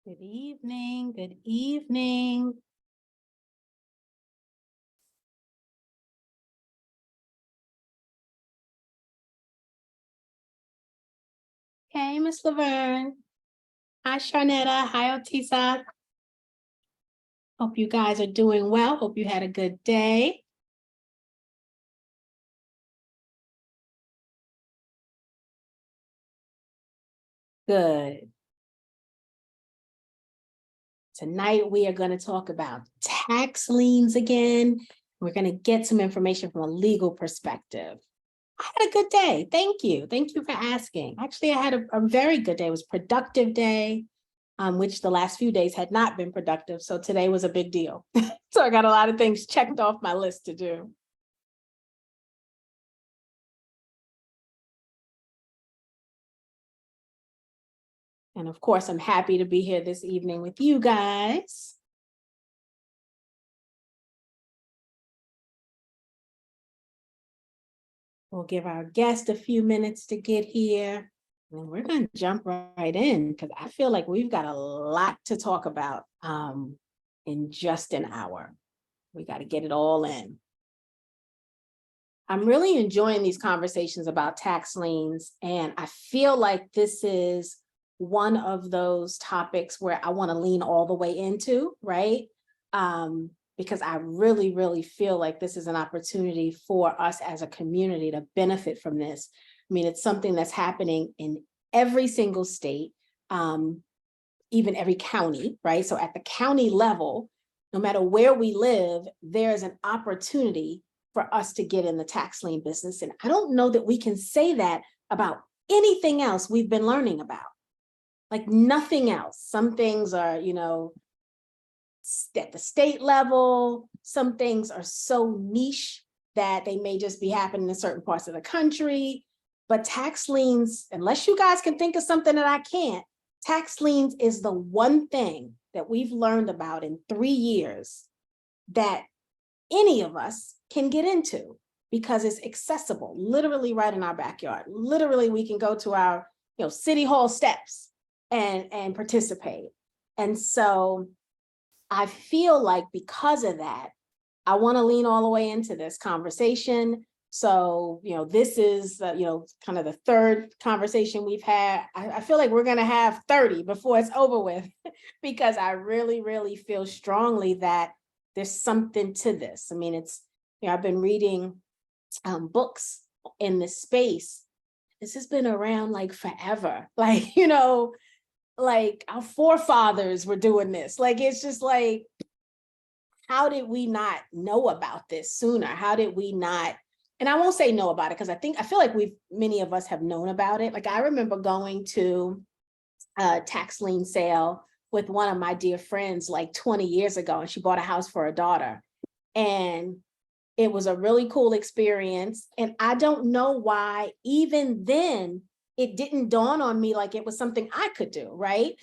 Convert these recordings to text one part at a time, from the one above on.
Good evening. Good evening. Hey, Miss Laverne. Hi, Sharnetta. Hi, Otisa. Hope you guys are doing well. Hope you had a good day. Good. Tonight, we are going to talk about tax liens again. We're going to get some information from a legal perspective. I had a good day. Thank you. Thank you for asking. Actually, I had a very good day. It was a productive day, which the last few days had not been productive. So today was a big deal. So I got a lot of things checked off my list to do. And of course, I'm happy to be here this evening with you guys. We'll give our guest a few minutes to get here. And we're going to jump right in because I feel like we've got a lot to talk about in just an hour. We got to get it all in. I'm really enjoying these conversations about tax liens, and I feel like this is one of those topics where I want to lean all the way into, right? Because I really, really feel like this is an opportunity for us as a community to benefit from this. I mean, it's something that's happening in every single state, even every county, right? So at the county level, no matter where we live, there's an opportunity for us to get in the tax lien business. And I don't know that we can say that about anything else we've been learning about. Like nothing else. Some things are, at the state level, some things are so niche that they may just be happening in certain parts of the country. But tax liens, unless you guys can think of something that I can't, tax liens is the one thing that we've learned about in 3 years that any of us can get into because it's accessible, literally right in our backyard. Literally, we can go to our city hall steps and participate. And so I feel like because of that, I want to lean all the way into this conversation. So, this is, kind of the third conversation we've had. I feel like we're going to have 30 before it's over with, because I really, really feel strongly that there's something to this. I mean, I've been reading books in this space. This has been around like forever. Like, like our forefathers were doing this. Like, it's just like, how did we not know about this sooner? How did we not? And I won't say know about it because I feel like many of us have known about it. Like I remember going to a tax lien sale with one of my dear friends like 20 years ago, and she bought a house for her daughter. And it was a really cool experience. And I don't know why even then it didn't dawn on me like it was something I could do, right?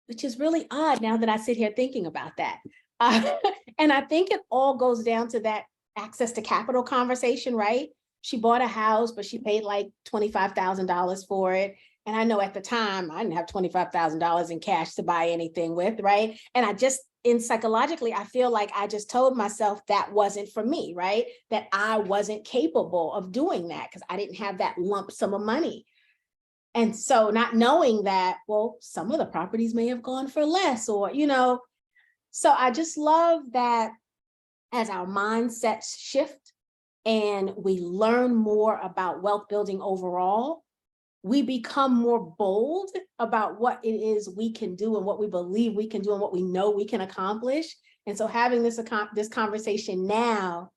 Which is really odd now that I sit here thinking about that. And I think it all goes down to that access to capital conversation, right? She bought a house, but she paid like $25,000 for it. And I know at the time I didn't have $25,000 in cash to buy anything with, right? And psychologically, I feel like I just told myself that wasn't for me, right? That I wasn't capable of doing that because I didn't have that lump sum of money. And so not knowing that, well, some of the properties may have gone for less or, so I just love that as our mindsets shift and we learn more about wealth building overall, we become more bold about what it is we can do and what we believe we can do and what we know we can accomplish. And so having this conversation now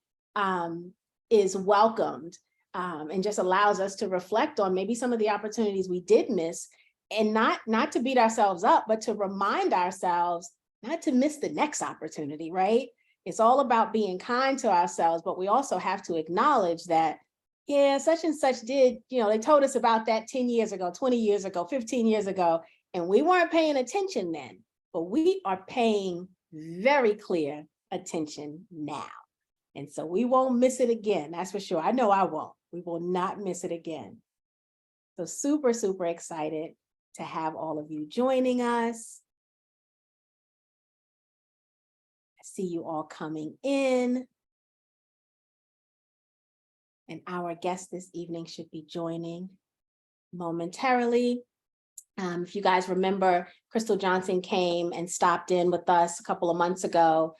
is welcomed and just allows us to reflect on maybe some of the opportunities we did miss, and not to beat ourselves up, but to remind ourselves not to miss the next opportunity, right? It's all about being kind to ourselves, but we also have to acknowledge that, yeah, such and such did, they told us about that 10 years ago, 20 years ago, 15 years ago, and we weren't paying attention then, but we are paying very clear attention now. And so we won't miss it again. That's for sure. I know I won't. We will not miss it again. So super, super excited to have all of you joining us. I see you all coming in. And our guest this evening should be joining momentarily. If you guys remember, Crystal Johnson came and stopped in with us a couple of months ago.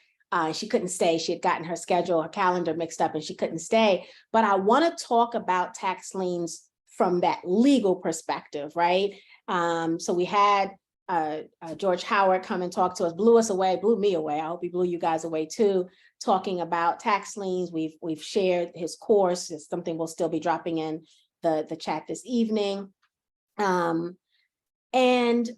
She couldn't stay. She had gotten her schedule, her calendar mixed up, and she couldn't stay. But I want to talk about tax liens from that legal perspective, right? So we had George Howard come and talk to us, blew me away. I hope he blew you guys away too, talking about tax liens. We've shared his course. It's something we'll still be dropping in the chat this evening. And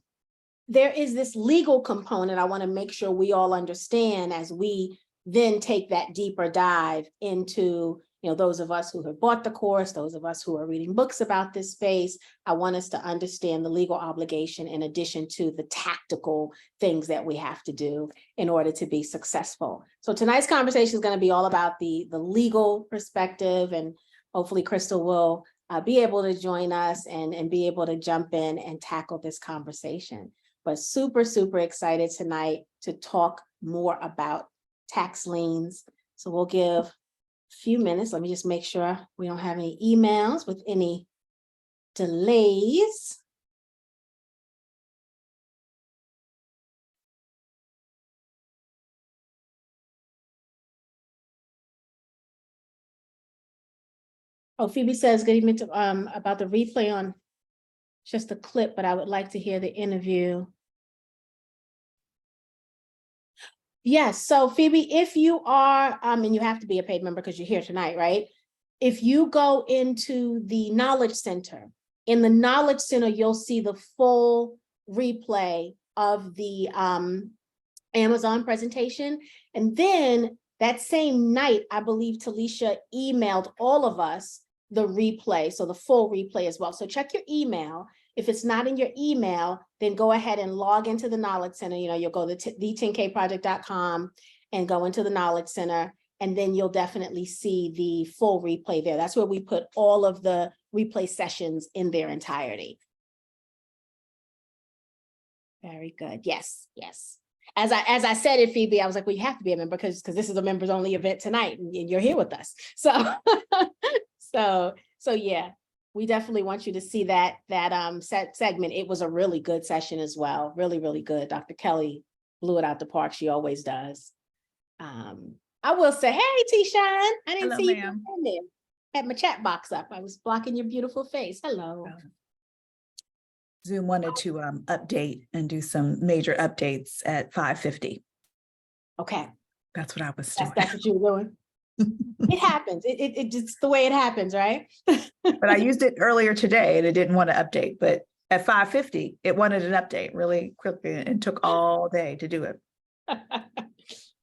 there is this legal component I want to make sure we all understand as we then take that deeper dive into, those of us who have bought the course, those of us who are reading books about this space. I want us to understand the legal obligation in addition to the tactical things that we have to do in order to be successful. So tonight's conversation is going to be all about the legal perspective, and hopefully Crystal will be able to join us and be able to jump in and tackle this conversation. But super, super excited tonight to talk more about tax liens. So we'll give a few minutes. Let me just make sure we don't have any emails with any delays. Oh, Phoebe says, good evening to, about the replay on just a clip, but I would like to hear the interview. Yes, so Phoebe, if you are, and you have to be a paid member because you're here tonight, right? If you go into the Knowledge Center, in the Knowledge Center, you'll see the full replay of the Amazon presentation. And then that same night, I believe Talisha emailed all of us the replay, so the full replay as well. So check your email. If it's not in your email, then go ahead and log into the Knowledge Center. You'll go to the10kproject.com and go into the Knowledge Center, and then you'll definitely see the full replay there. That's where we put all of the replay sessions in their entirety. Very good. Yes, yes. As I said it, Phoebe, I was like, well, you have to be a member because this is a members only event tonight, and you're here with us. So, so yeah. We definitely want you to see that segment. It was a really good session as well. Really, really good. Dr. Kelly blew it out the park. She always does. I will say, hey, T-Shine. I didn't see you in there. Had my chat box up. I was blocking your beautiful face. Hello. Zoom wanted to update and do some major updates at 5:50. Okay. That's what I was doing. That's what you were doing. It happens. It just the way it happens, right? But I used it earlier today and it didn't want to update. But at 5:50, it wanted an update really quickly and took all day to do it.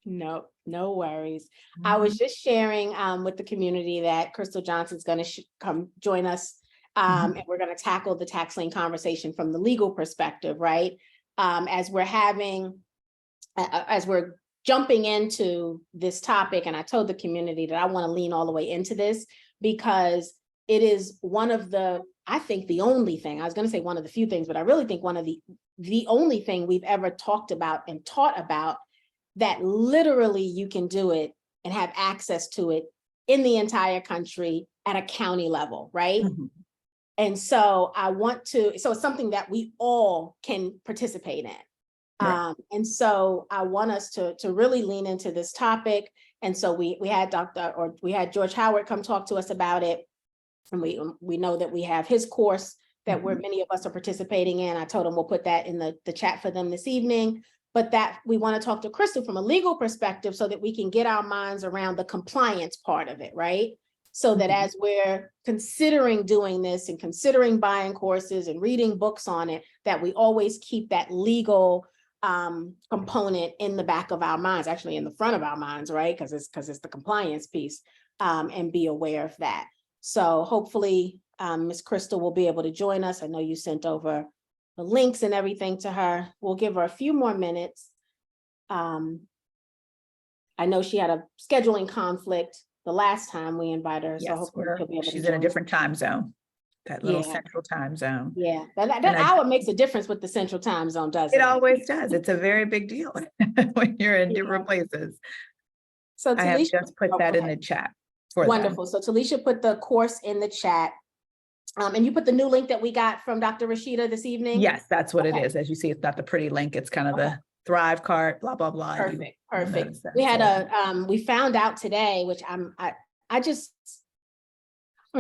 No worries. I was just sharing with the community that Crystal Johnson's going to come join us. And we're going to tackle the tax lien conversation from the legal perspective, right? As we're jumping into this topic, and I told the community that I want to lean all the way into this because it is one of I think the only thing, I was going to say one of the few things, but I really think one of the only thing we've ever talked about and taught about that literally you can do it and have access to it in the entire country at a county level, right? And so so it's something that we all can participate in. Right. And so I want us to really lean into this topic. And so we had George Howard come talk to us about it. And we know that we have his course that where many of us are participating in. I told him we'll put that in the chat for them this evening, but that we want to talk to Crystal from a legal perspective so that we can get our minds around the compliance part of it, right? So that as we're considering doing this and considering buying courses and reading books on it, that we always keep that legal component in the back of our minds, actually in the front of our minds, right? Because it's the compliance piece, and be aware of that. So hopefully Ms. Crystal will be able to join us. I know you sent over the links and everything to her. We'll give her a few more minutes. I know she had a scheduling conflict the last time we invited her, so yes, hopefully she'll be able to she's join in a different time zone. that little Yeah, central time zone. yeah. That And hour makes a difference with the central time zone, doesn't it it? always does. It's a very big deal when you're in Yeah. different places. So I have Talisha, just put oh, that go in the ahead. chat for them. Wonderful. So Talisha put the course in the chat. And you put the new link that we got from Dr. Rashida this evening? Yes, that's what it Okay. is. As you see, it's not the pretty link. It's kind of Okay. the Thrive card, blah, blah, blah. Perfect, You'll perfect. notice that. We had So, we found out today, which I'm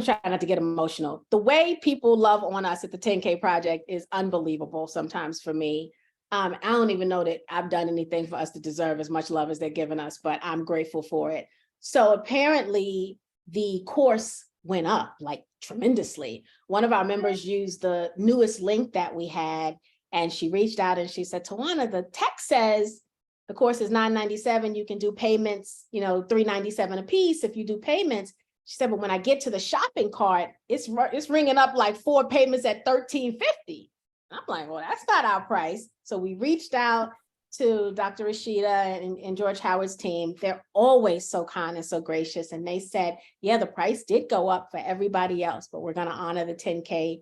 trying not to get emotional. The way people love on us at the 10K project is unbelievable sometimes for me. I don't even know that I've done anything for us to deserve as much love as they're giving us, but I'm grateful for it. So apparently the course went up like tremendously. One of our members used the newest link that we had, and she reached out and she said, Tawana, the text says the course is $997. You can do payments, $397 a piece if you do payments. She said, but when I get to the shopping cart, it's ringing up like 4 payments at $1,350. I'm like, well, that's not our price. So we reached out to Dr. Rashida and George Howard's team. They're always so kind and so gracious. And they said, yeah, the price did go up for everybody else, but we're going to honor the 10K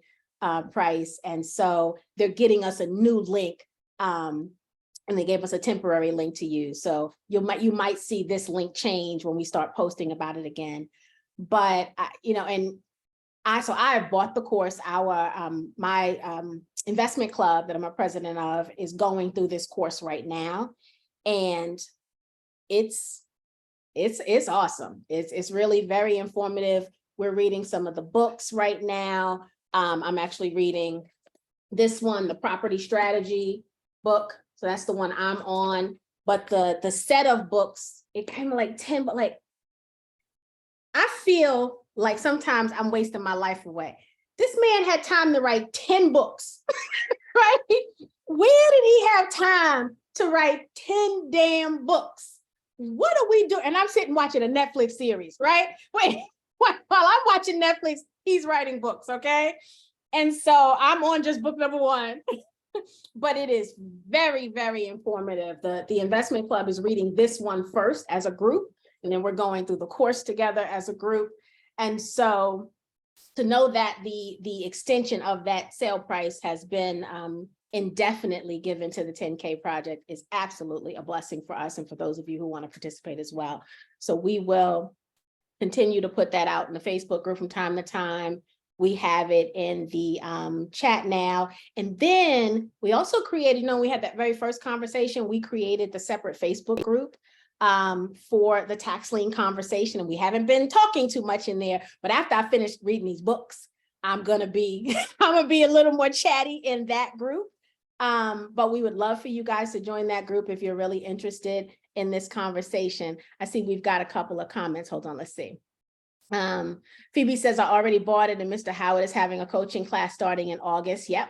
price. And so they're getting us a new link. And they gave us a temporary link to use. So you might see this link change when we start posting about it again. But I have bought the course. My investment club that I'm a president of is going through this course right now, and it's awesome. It's really very informative. We're reading some of the books right now. I'm actually reading this one, the property strategy book. So that's the one I'm on. But the set of books, it came like 10, but like I feel like sometimes I'm wasting my life away. This man had time to write 10 books, right? Where did he have time to write 10 damn books? What are we doing? And I'm sitting watching a Netflix series, right? Wait, while I'm watching Netflix, he's writing books, okay? And so I'm on just book number 1. But it is very, very informative. The investment club is reading this one first as a group, and then we're going through the course together as a group. And so to know that the extension of that sale price has been indefinitely given to the 10K project is absolutely a blessing for us and for those of you who want to participate as well. So we will continue to put that out in the Facebook group from time to time. We have it in the chat now. And then we also created, we had that very first conversation, we created the separate Facebook group for the tax lien conversation. And we haven't been talking too much in there, but after I finish reading these books, I'm gonna be a little more chatty in that group. But we would love for you guys to join that group if you're really interested in this conversation. I see we've got a couple of comments. Hold on, let's see. Phoebe says, I already bought it and Mr. Howard is having a coaching class starting in August. Yep.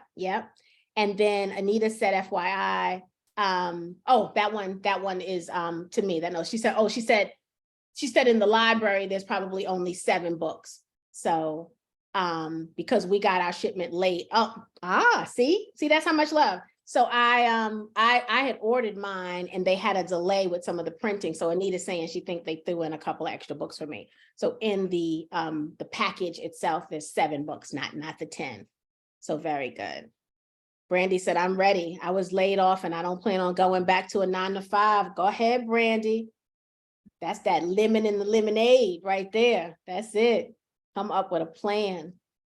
And then Anita said, FYI, that one is to me. That no, she said in the library there's probably only 7 books. So because we got our shipment late. See that's how much love. So I had ordered mine and they had a delay with some of the printing. So Anita's saying she thinks they threw in a couple of extra books for me. So in the package itself, there's 7 books, not the 10. So very good. Brandy said, I'm ready. I was laid off and I don't plan on going back to a 9 to 5. Go ahead, Brandy. That's that lemon in the lemonade right there. That's it. Come up with a plan.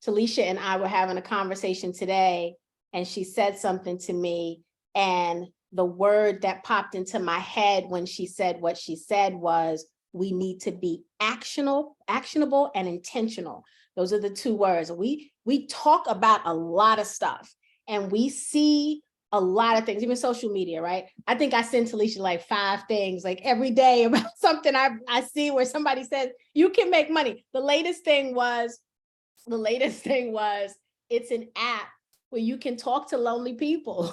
Talisha and I were having a conversation today and she said something to me, and the word that popped into my head when she said what she said was, we need to be actionable and intentional. Those are the 2 words. We talk about a lot of stuff and we see a lot of things, even social media, right? I think I send Talisha like 5 things like every day about something I see where somebody says you can make money. The latest thing was it's an app where you can talk to lonely people.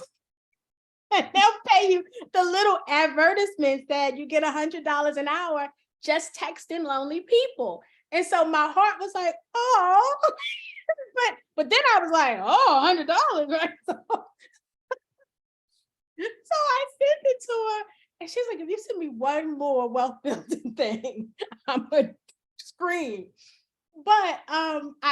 And they'll pay you. The little advertisement said you get $100 an hour just texting lonely people. And so my heart was like, oh, but then I was like, oh, $100, right? So I sent it to her and she's like, if you send me one more wealth building thing, I'm gonna scream. But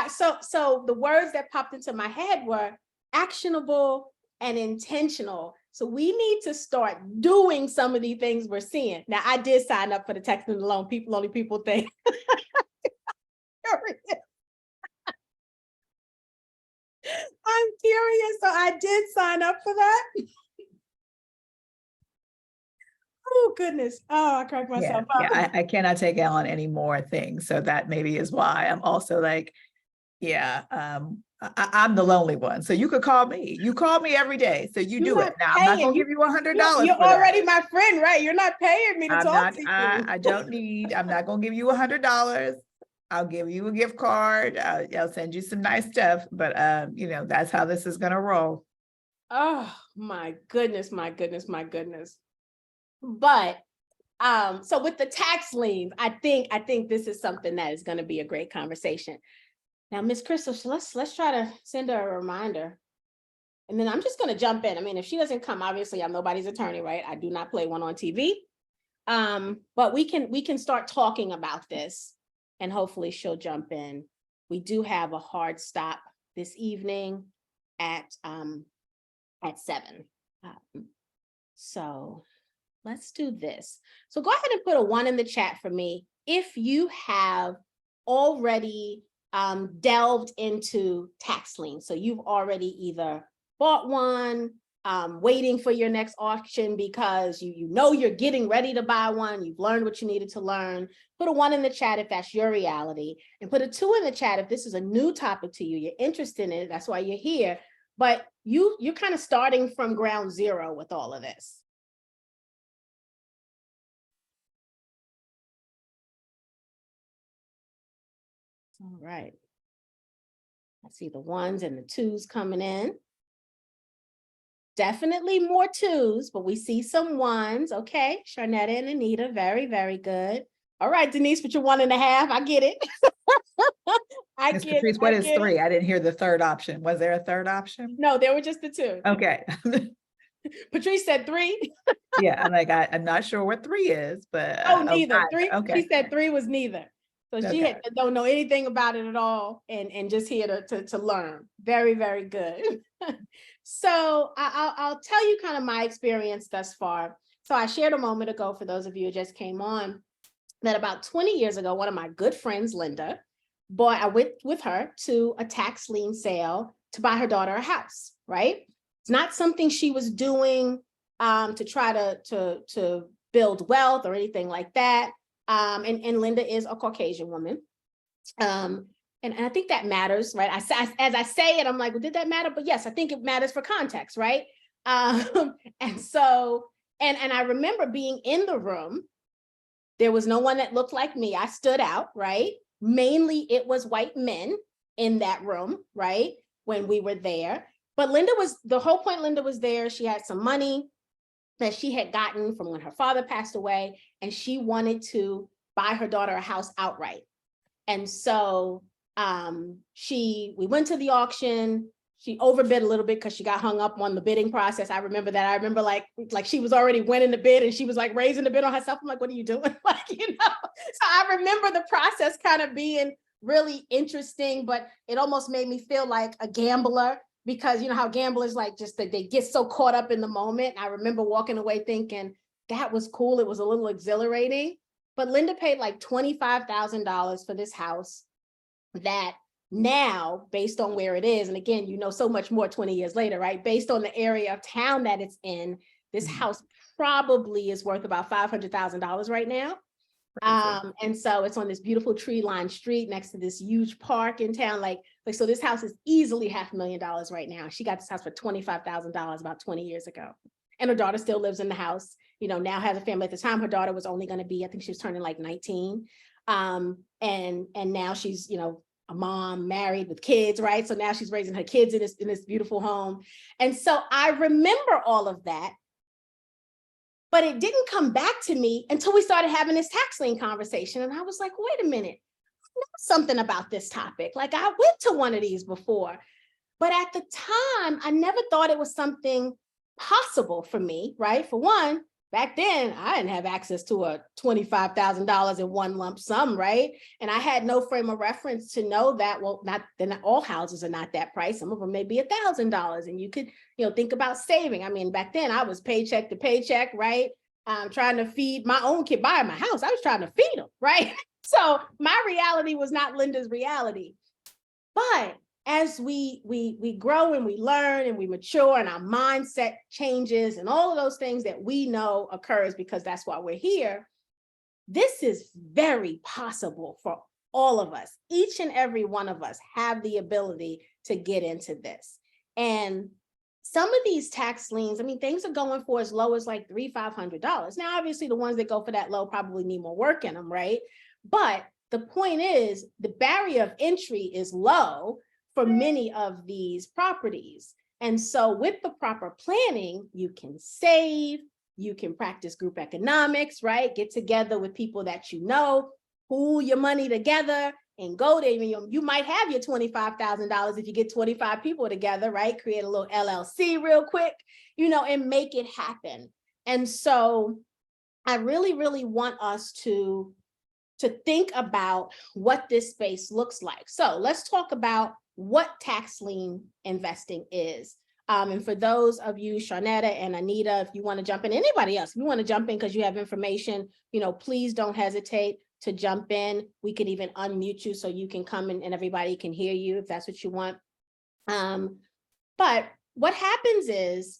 so the words that popped into my head were actionable and intentional. So we need to start doing some of the things we're seeing. Now, I did sign up for the text and loan people only people thing. I'm curious. So I did sign up for that. Oh, goodness. Oh, I cracked myself up. Yeah, I cannot take on any more things. So that maybe is why I'm also like, I'm the lonely one. So you could call me. You call me every day. So you You're do it. not Now I'm not paying. gonna give you $100 You're for that. already my friend, right? You're not paying me to I'm talk not, to you. I don't need, I'm not gonna give you $100. I'll give you a gift card. I'll send you some nice stuff, but that's how this is gonna roll. Oh my goodness, my goodness, my goodness. But so with the tax liens, I think this is something that is going to be a great conversation. Now, Miss Crystal, so let's try to send her a reminder. And then I'm just going to jump in. I mean, if she doesn't come, obviously I'm nobody's attorney, right? I do not play one on TV. But we can start talking about this and hopefully she'll jump in. We do have a hard stop this evening at 7. So let's do this. So go ahead and put a 1 in the chat for me if you have already delved into tax liens. So you've already either bought one, waiting for your next auction because you know you're getting ready to buy one, you've learned what you needed to learn. Put a 1 in the chat if that's your reality, and put a 2 in the chat if this is a new topic to you, you're interested in it, that's why you're here, but you're kind of starting from ground zero with all of this. All right. I see the 1s and the 2s coming in. Definitely more 2s, but we see some 1s. Okay, Sharnetta and Anita, very, very good. All right, Denise, put your 1.5. I get it. I Ms. get Patrice, it. what is 3? I didn't hear the third option. Was there a third option? No, there were just the 2. Okay. Patrice said 3. Yeah, I'm like, I'm not sure what 3 is, but Oh, neither. 3. okay. She said 3 was neither. So she don't know anything about it at all and just here to learn. Very, very good. So I'll tell you kind of my experience thus far. So I shared a moment ago, for those of you who just came on, that about 20 years ago, one of my good friends, Linda, I went with her to a tax lien sale to buy her daughter a house, right? It's not something she was doing to try to build wealth or anything like that. And Linda is a Caucasian woman. And I think that matters, right? As I say it, I'm like, well, did that matter? But yes, I think it matters for context, right? And so, and I remember being in the room. There was no one that looked like me. I stood out, right? Mainly it was white men in that room, right? When we were there. But the whole point Linda was there. She had some money that she had gotten from when her father passed away, and she wanted to buy her daughter a house outright. And so we went to the auction. She overbid a little bit because she got hung up on the bidding process. I remember that. I remember like she was already winning the bid and she was like raising the bid on herself. I'm like, what are you doing? So I remember the process kind of being really interesting, but it almost made me feel like a gambler, because you know how gamblers like just that they get so caught up in the moment. I remember walking away thinking that was cool. It was a little exhilarating, but Linda paid like $25,000 for this house that now, based on where it is, and again, you know so much more 20 years later, right? Based on the area of town that it's in, this house probably is worth about $500,000 right now. And so it's on this beautiful tree-lined street next to this huge park in town. Like so this house is easily $500,000 right now. She got this house for $25,000 about 20 years ago. And her daughter still lives in the house, now has a family. At the time, her daughter was only going to be, I think she was turning like 19. And now she's, a mom, married with kids, right? So now she's raising her kids in this beautiful home. And so I remember all of that, but it didn't come back to me until we started having this tax lien conversation. And I was like, wait a minute, I know something about this topic. Like I went to one of these before, but at the time, I never thought it was something possible for me, right? For one, back then I didn't have access to a $25,000 in one lump sum, right? And I had no frame of reference to know that, well, not all houses are not that price. Some of them may be $1,000, and you could, think about saving. I mean, back then I was paycheck to paycheck, right? Trying to feed my own kid, buy my house. I was trying to feed them, right? So my reality was not Linda's reality. But as we grow and we learn and we mature and our mindset changes and all of those things that we know occurs because that's why we're here, this is very possible for all of us. Each and every one of us have the ability to get into this. And some of these tax liens, I mean, things are going for as low as like $300-$500. Now, obviously, the ones that go for that low probably need more work in them, right? But the point is, the barrier of entry is low for many of these properties. And so with the proper planning, you can save, you can practice group economics, right? Get together with people that you know, pool your money together and go there. You might have your $25,000 if you get 25 people together, right? Create a little LLC real quick, and make it happen. And so I really, really want us to think about what this space looks like. So let's talk about what tax lien investing is. And for those of you, Sharnetta and Anita, if you want to jump in, anybody else, if you want to jump in because you have information, please don't hesitate to jump in. We could even unmute you so you can come in and everybody can hear you if that's what you want. But what happens is,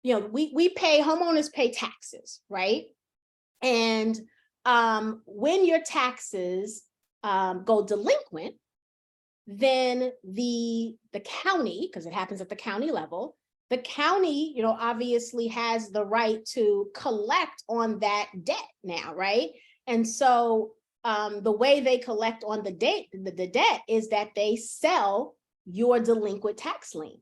homeowners pay taxes, right? And when your taxes go delinquent, then the county, because it happens at the county level, the county, obviously has the right to collect on that debt now, right? And so the way they collect on the debt is that they sell your delinquent tax lien.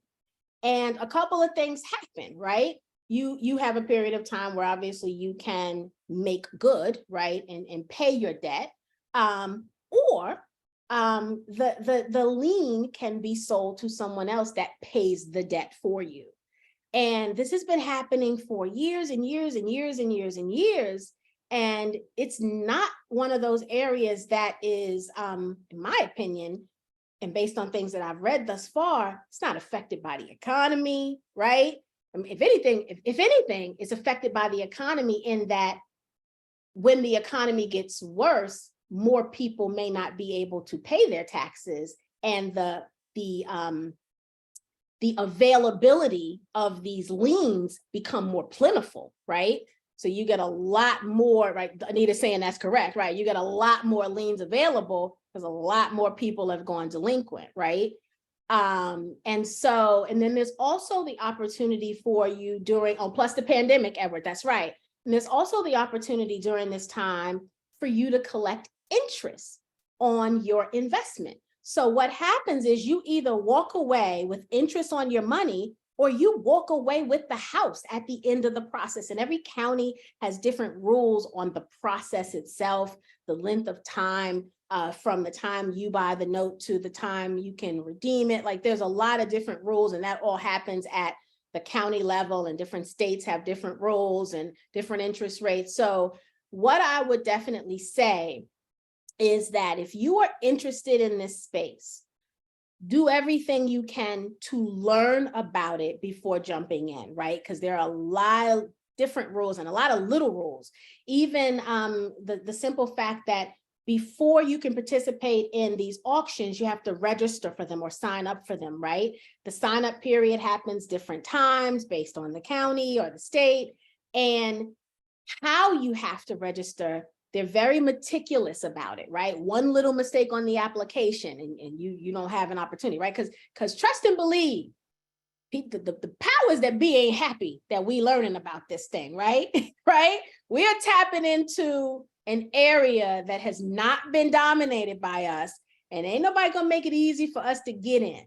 And a couple of things happen, right? You have a period of time where obviously you can make good, right, and pay your debt, or the lien can be sold to someone else that pays the debt for you. And this has been happening for years and years and years and years and years. And it's not one of those areas that is, in my opinion, and based on things that I've read thus far, it's not affected by the economy, right? I mean, if anything, it's affected by the economy in that when the economy gets worse, more people may not be able to pay their taxes, and the availability of these liens become more plentiful, right? So you get a lot more, right? Anita's saying that's correct, right? You get a lot more liens available because a lot more people have gone delinquent, right? And then there's also the opportunity for you plus the pandemic, Edward, that's right. And there's also the opportunity during this time for you to collect interest on your investment. So what happens is you either walk away with interest on your money, or you walk away with the house at the end of the process. And every county has different rules on the process itself, the length of time from the time you buy the note to the time you can redeem it. Like there's a lot of different rules, and that all happens at the county level, and different states have different rules and different interest rates. So what I would definitely say is that if you are interested in this space, do everything you can to learn about it before jumping in, right? Because there are a lot of different rules and a lot of little rules. Even the simple fact that before you can participate in these auctions, you have to register for them or sign up for them, right? The sign up period happens different times based on the county or the state, and how you have to register. They're very meticulous about it, right? One little mistake on the application and you don't have an opportunity, right? Because trust and believe, the powers that be ain't happy that we learning about this thing, right? Right? We are tapping into an area that has not been dominated by us, and ain't nobody gonna make it easy for us to get in.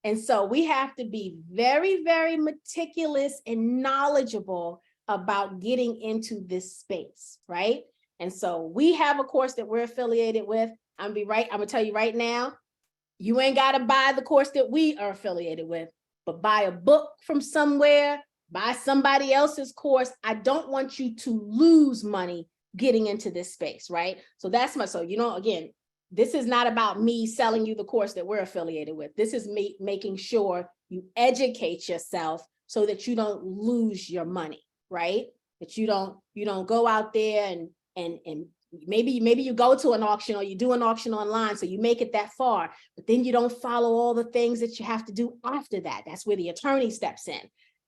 And so we have to be very, very meticulous and knowledgeable about getting into this space, right? And so we have a course that we're affiliated with. I'm gonna tell you right now, you ain't gotta buy the course that we are affiliated with, but buy a book from somewhere, buy somebody else's course. I don't want you to lose money getting into this space, right? So that's so, again, this is not about me selling you the course that we're affiliated with. This is me making sure you educate yourself so that you don't lose your money, right? That you don't go out there and maybe you go to an auction or you do an auction online, so you make it that far, but then you don't follow all the things that you have to do after that. That's where the attorney steps in.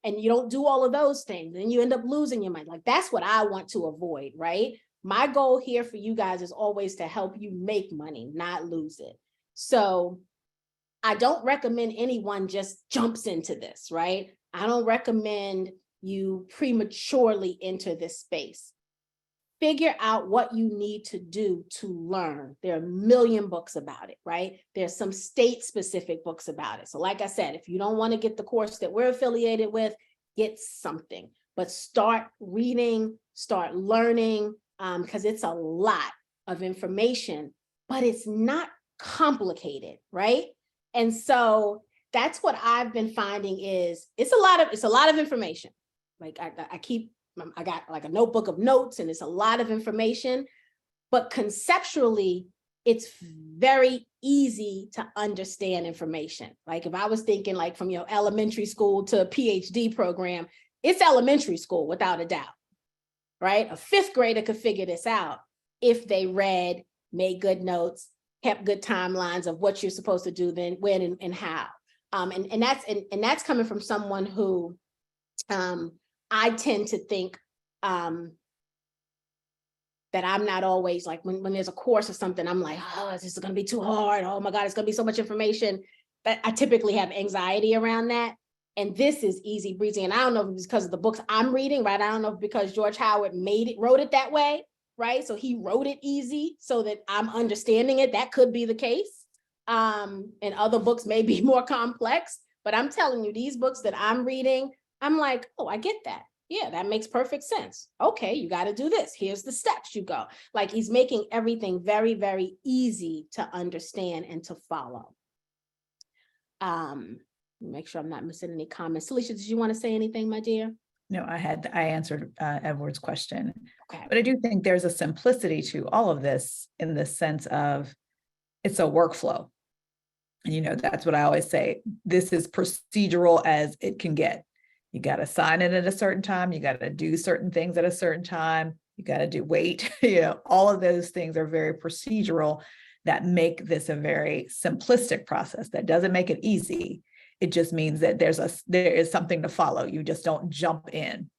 And you don't do all of those things, and you end up losing your money. Like, that's what I want to avoid, right? My goal here for you guys is always to help you make money, not lose it. So I don't recommend anyone just jumps into this, right? I don't recommend you prematurely enter this space. Figure out what you need to do to learn. There are a million books about it, right? There's some state-specific books about it. So like I said, if you don't want to get the course that we're affiliated with, get something, but start reading, start learning, because it's a lot of information, but it's not complicated, right? And so that's what I've been finding is it's a lot of information. Like I got like a notebook of notes, and it's a lot of information, but conceptually, it's very easy to understand information. Like if I was thinking like from your elementary school to a PhD program, it's elementary school without a doubt, right? A fifth grader could figure this out if they read, made good notes, kept good timelines of what you're supposed to do, then when and how. And that's coming from someone who I tend to think that I'm not always like, when there's a course or something, I'm like, oh, this is going to be too hard. Oh my God, it's going to be so much information. But I typically have anxiety around that. And this is easy breezy. And I don't know if it's because of the books I'm reading, right? I don't know if because George Howard wrote it that way, right? So he wrote it easy so that I'm understanding it. That could be the case. And other books may be more complex, but I'm telling you, these books that I'm reading, I'm like, oh, I get that. Yeah, that makes perfect sense. Okay, you got to do this. Here's the steps you go. Like he's making everything very, very easy to understand and to follow. Make sure I'm not missing any comments. Alicia, did you want to say anything, my dear? No, I answered Edward's question. Okay. But I do think there's a simplicity to all of this in the sense of it's a workflow. And, that's what I always say. This is procedural as it can get. You got to sign it at a certain time. You got to do certain things at a certain time. You got to wait. All of those things are very procedural that make this a very simplistic process. That doesn't make it easy. It just means that there is something to follow. You just don't jump in.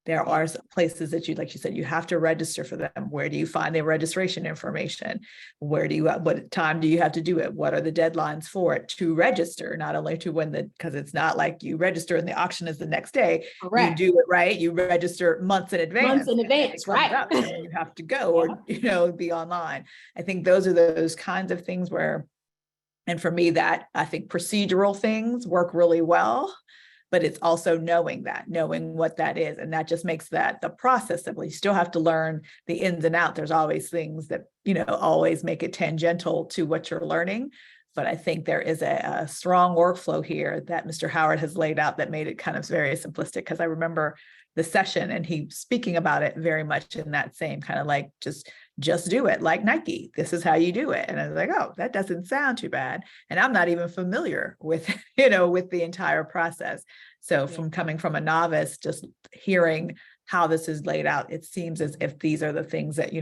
There are places that like you said, you have to register for them. Where do you find the registration information? What time do you have to do it? What are the deadlines for it to register? Not only to because it's not like you register and the auction is the next day. Correct. You do it right. You register months in advance. Months in advance, right? And you have to go or be online. I think those are those kinds of things where, and for me, that I think procedural things work really well. But it's also knowing what that is. And that just makes that the process simple. You still have to learn the ins and outs. There's always things that, always make it tangential to what you're learning. But I think there is a strong workflow here that Mr. Howard has laid out that made it kind of very simplistic. Because I remember the session and he speaking about it very much in that same kind of like, just do it like Nike. This is how you do it. And I was like, oh, that doesn't sound too bad. And I'm not even familiar with, with the entire process. So from coming from a novice, just hearing how this is laid out, it seems as if these are the things that,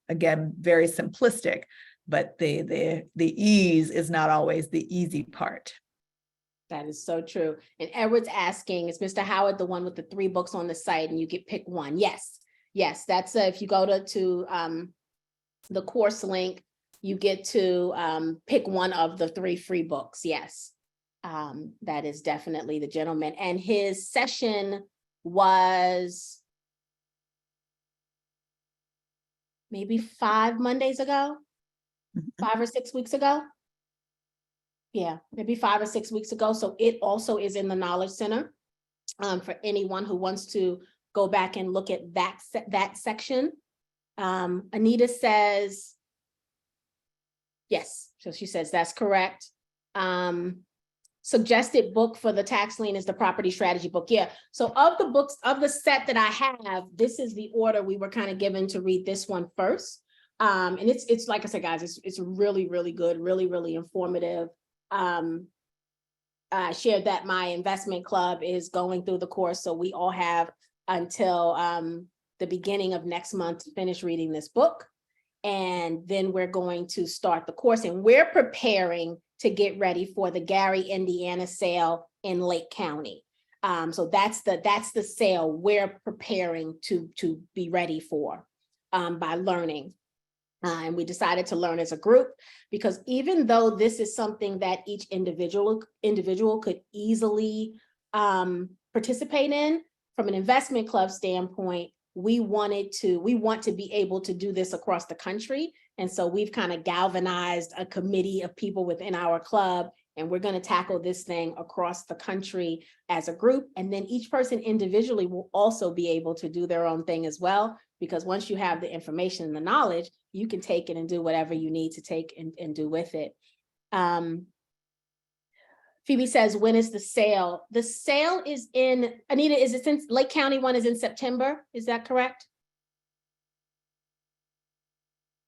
again, very simplistic, but the ease is not always the easy part. That is so true. And Edward's asking, is Mr. Howard the one with the 3 books on the site and you get pick one? Yes. That's if you go to the course link, you get to pick one of the 3 free books. Yes. That is definitely the gentleman. And his session was maybe 5 Mondays ago, 5 or 6 weeks ago. Yeah, maybe 5 or 6 weeks ago. So it also is in the Knowledge Center for anyone who wants to go back and look at that section. Anita says, yes. So she says, that's correct. suggested book for the tax lien is the property strategy book. Yeah. So of the books of the set that I have, this is the order we were kind of given to read this one first. And it's like I said, guys, it's really, really good, really, really informative. I shared that my investment club is going through the course. So we all have until the beginning of next month to finish reading this book. And then we're going to start the course, and we're preparing to get ready for the Gary, Indiana sale in Lake County. So that's the sale we're preparing to be ready for by learning. And we decided to learn as a group, because even though this is something that each individual could easily participate in, from an investment club standpoint, we want to be able to do this across the country. And so we've kind of galvanized a committee of people within our club, and we're going to tackle this thing across the country as a group. And then each person individually will also be able to do their own thing as well, because once you have the information and the knowledge, you can take it and do whatever you need to take and do with it. Phoebe says, when is the sale? The sale is in, Anita, is it since Lake County one is in September? Is that correct?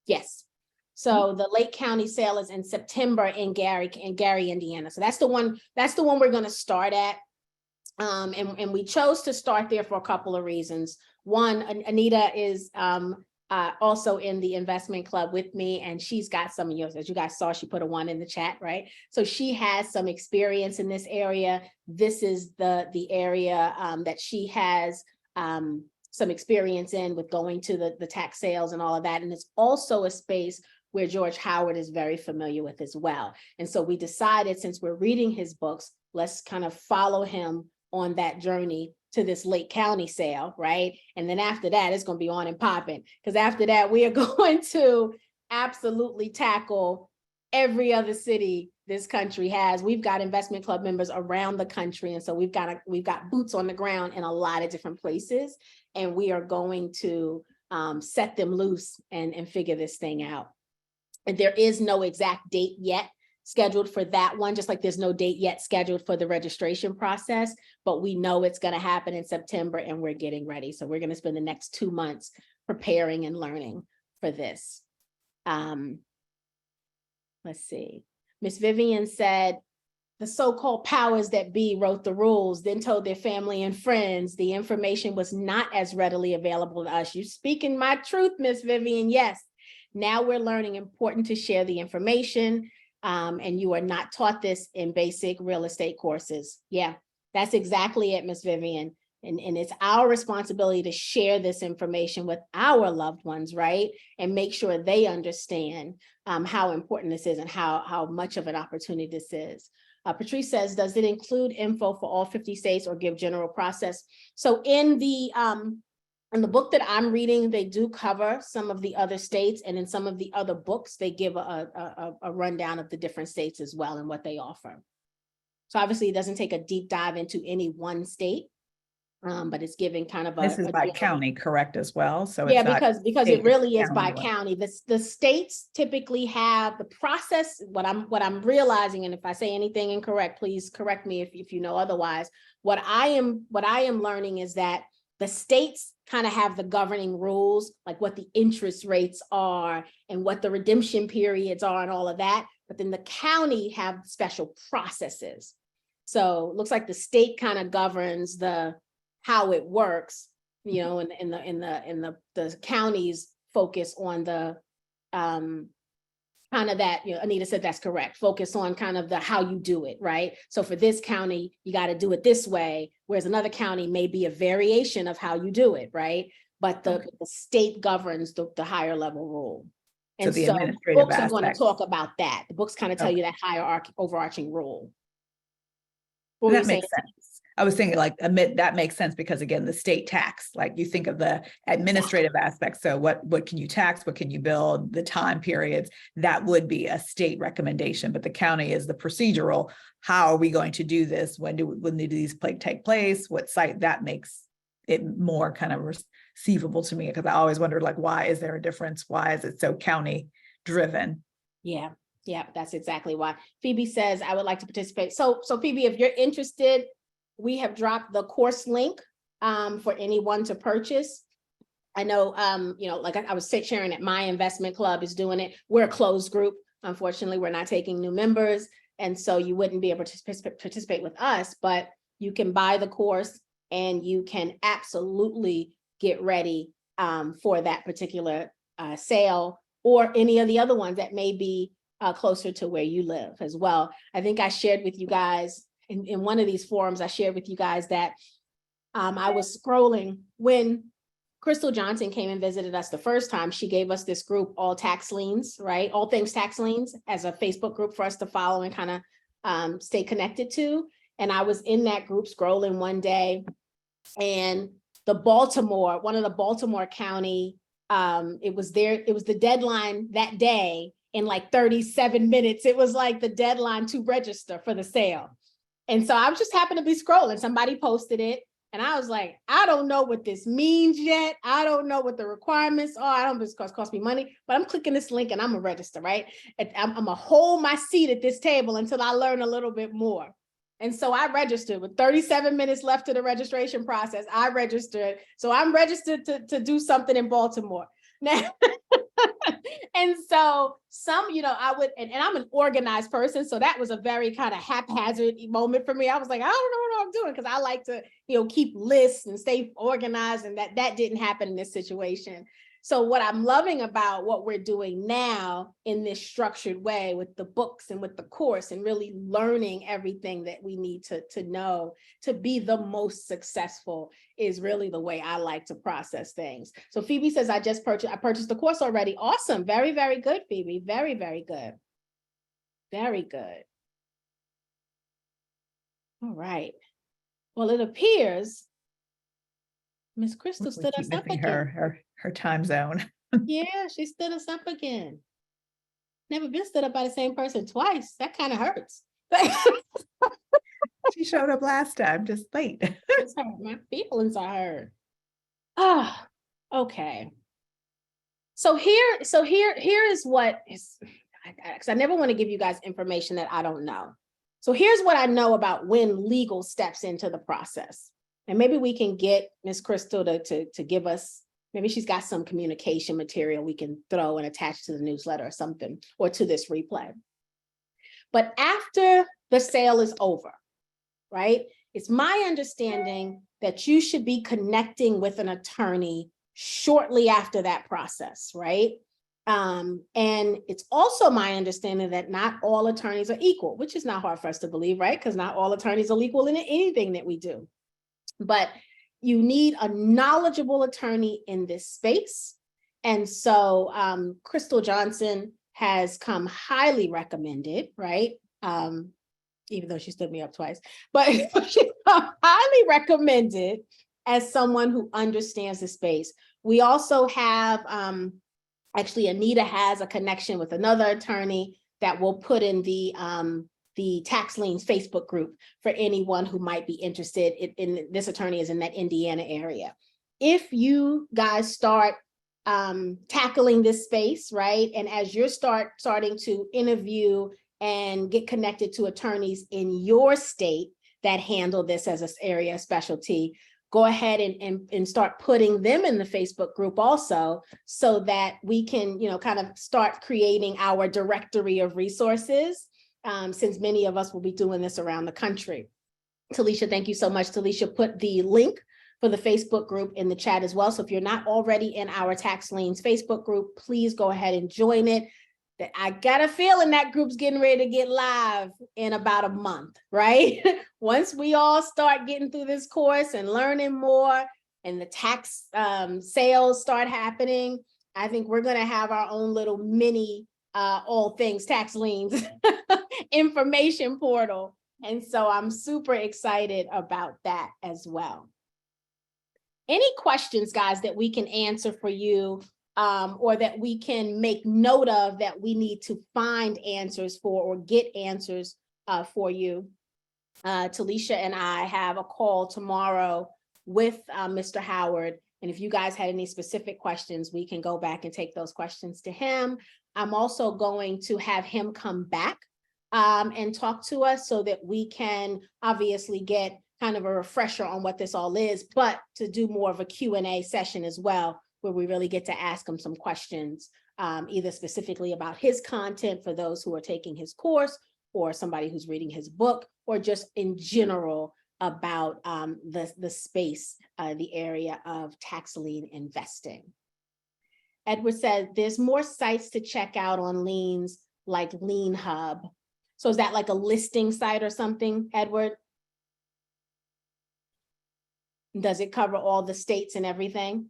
Yes. So the Lake County sale is in September in Gary, Indiana. So that's the one we're going to start at. And we chose to start there for a couple of reasons. One, Anita is also in the investment club with me, and she's got some of yours. As you guys saw, she put a 1 in the chat, right? So she has some experience in this area. This is the area that she has some experience in, with going to the tax sales and all of that. And it's also a space where George Howard is very familiar with as well. And so we decided, since we're reading his books, let's kind of follow him on that journey to this Lake County sale, right? And then after that, it's going to be on and popping, because after that, we are going to absolutely tackle every other city this country has. We've got investment club members around the country, and so we've got boots on the ground in a lot of different places, and we are going to set them loose and figure this thing out. And there is no exact date yet scheduled for that one, just like there's no date yet scheduled for the registration process, but we know it's going to happen in September, and we're getting ready. So we're going to spend the next 2 months preparing and learning for this. Let's see. Miss Vivian said, the so-called powers that be wrote the rules, then told their family and friends the information was not as readily available to us. You speaking my truth, Miss Vivian. Yes. Now we're learning important to share the information. And you are not taught this in basic real estate courses. Yeah, that's exactly it, Miss Vivian. And it's our responsibility to share this information with our loved ones, right? And make sure they understand how important this is and how much of an opportunity this is. Patrice says, does it include info for all 50 states or give general process? So in the book that I'm reading, they do cover some of the other states, and in some of the other books, they give a rundown of the different states as well and what they offer. So obviously, it doesn't take a deep dive into any one state, but it's giving kind of This is by county, correct, as well? So yeah, it's because it really is by county. county. The states typically have the process. What I'm realizing, and if I say anything incorrect, please correct me if you know otherwise. What I am learning is that the states kind of have the governing rules, like what the interest rates are and what the redemption periods are and all of that. But then the county have special processes. So it looks like the state kind of governs how it works, you know, in the counties focus on the kind of that, you know, Anita said that's correct. Focus on kind of the how you do it, right? So for this county, you got to do it this way, whereas another county may be a variation of how you do it, right? But the state governs the higher level rule. And so the so administrative books are going to aspects. talk about that. The books kind of tell you that higher overarching rule. What That makes sense. I was thinking like that makes sense because again, the state tax, like you think of the administrative aspects. So what can you tax? What can you build? The time periods, that would be a state recommendation, but the county is the procedural. How are we going to do this? When do these take place? What site? That makes it more kind of receivable to me, because I always wondered, like, why is there a difference? Why is it so county driven? Yeah. Yeah, that's exactly why. Phoebe says, I would like to participate. So Phoebe, if you're interested, we have dropped the course link for anyone to purchase. I know, like I was sharing that my investment club is doing it. We're a closed group. Unfortunately, we're not taking new members. And so you wouldn't be able to participate with us, but you can buy the course and you can absolutely get ready for that particular sale or any of the other ones that may be closer to where you live as well. I think I shared with you guys in one of these forums, I shared with you guys that I was scrolling when Crystal Johnson came and visited us the first time. She gave us this group, All Tax Liens, right? All Things Tax Liens, as a Facebook group for us to follow and kind of stay connected to. And I was in that group scrolling one day, and one of the Baltimore County, it was the deadline that day in like 37 minutes. It was like the deadline to register for the sale. And so I just happened to be scrolling. Somebody posted it. And I was like, I don't know what this means yet. I don't know what the requirements are. I don't know if it's cost me money, but I'm clicking this link and I'm gonna register, right? I'm gonna hold my seat at this table until I learn a little bit more. And so I registered with 37 minutes left to the registration process. I registered. So I'm registered to do something in Baltimore. Now, and so I would, and I'm an organized person. So that was a very kind of haphazard moment for me. I was like, I don't know what I'm doing, because I like to, keep lists and stay organized. And that didn't happen in this situation. So what I'm loving about what we're doing now in this structured way with the books and with the course and really learning everything that we need to know to be the most successful is really the way I like to process things. So Phoebe says, I purchased the course already. Awesome. Very, very good, Phoebe. Very, very good. Very good. All right. Well, it appears Miss Crystal stood us up again. Her time zone. Yeah, she stood us up again. Never been stood up by the same person twice. That kind of hurts. She showed up last time, just late. It's hurt. My feelings are hurt. Ah, okay. So here is what is, because I never want to give you guys information that I don't know. So here's what I know about when legal steps into the process. And maybe we can get Ms. Crystal to give us, maybe she's got some communication material we can throw and attach to the newsletter or something, or to this replay. But after the sale is over, right? It's my understanding that you should be connecting with an attorney shortly after that process, right? And it's also my understanding that not all attorneys are equal, which is not hard for us to believe, right? Because not all attorneys are equal in anything that we do. But you need a knowledgeable attorney in this space. And so Crystal Johnson has come highly recommended, right? Even though she stood me up twice, but she's highly recommended as someone who understands the space. We also have, actually Anita has a connection with another attorney that will put in the Tax Liens Facebook group for anyone who might be interested in this attorney is in that Indiana area. If you guys start tackling this space, right? And as you're starting to interview and get connected to attorneys in your state that handle this as an area of specialty, go ahead and start putting them in the Facebook group also, so that we can, kind of start creating our directory of resources, since many of us will be doing this around the country. Talisha, thank you so much. Talisha put the link for the Facebook group in the chat as well. So if you're not already in our Tax Liens Facebook group, please go ahead and join it. I got a feeling that group's getting ready to get live in about a month, right? Once we all start getting through this course and learning more and the tax sales start happening, I think we're going to have our own little mini All Things Tax Liens information portal. And so I'm super excited about that as well. Any questions, guys, that we can answer for you, or that we can make note of that we need to find answers for or get answers for you? Talisha and I have a call tomorrow with Mr. Howard, And if you guys had any specific questions, we can go back and take those questions to him. I'm also going to have him come back and talk to us so that we can obviously get kind of a refresher on what this all is, but to do more of a Q&A session as well, where we really get to ask him some questions, either specifically about his content for those who are taking his course, or somebody who's reading his book, or just in general about the space, the area of tax lien investing. Edward said, there's more sites to check out on liens like Lien Hub. So is that like a listing site or something, Edward? Does it cover all the states and everything?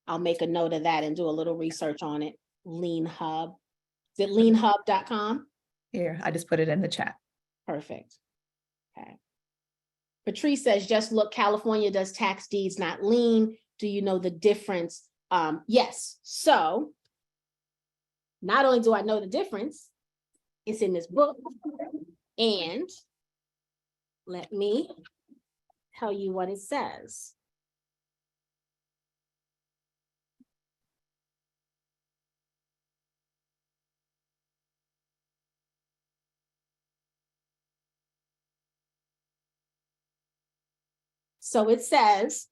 I'll make a note of that and do a little research on it. Lien Hub. Is it lienhub.com? Here, I just put it in the chat. Perfect. Okay. Patrice says, just look, California does tax deeds, not lien. Do you know the difference? Yes. So not only do I know the difference, it's in this book. And let me tell you what it says. So it says,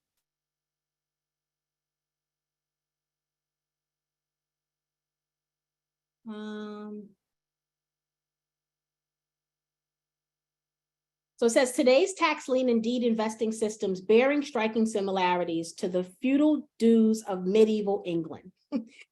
so it says today's tax lien and deed investing systems bearing striking similarities to the feudal dues of medieval England.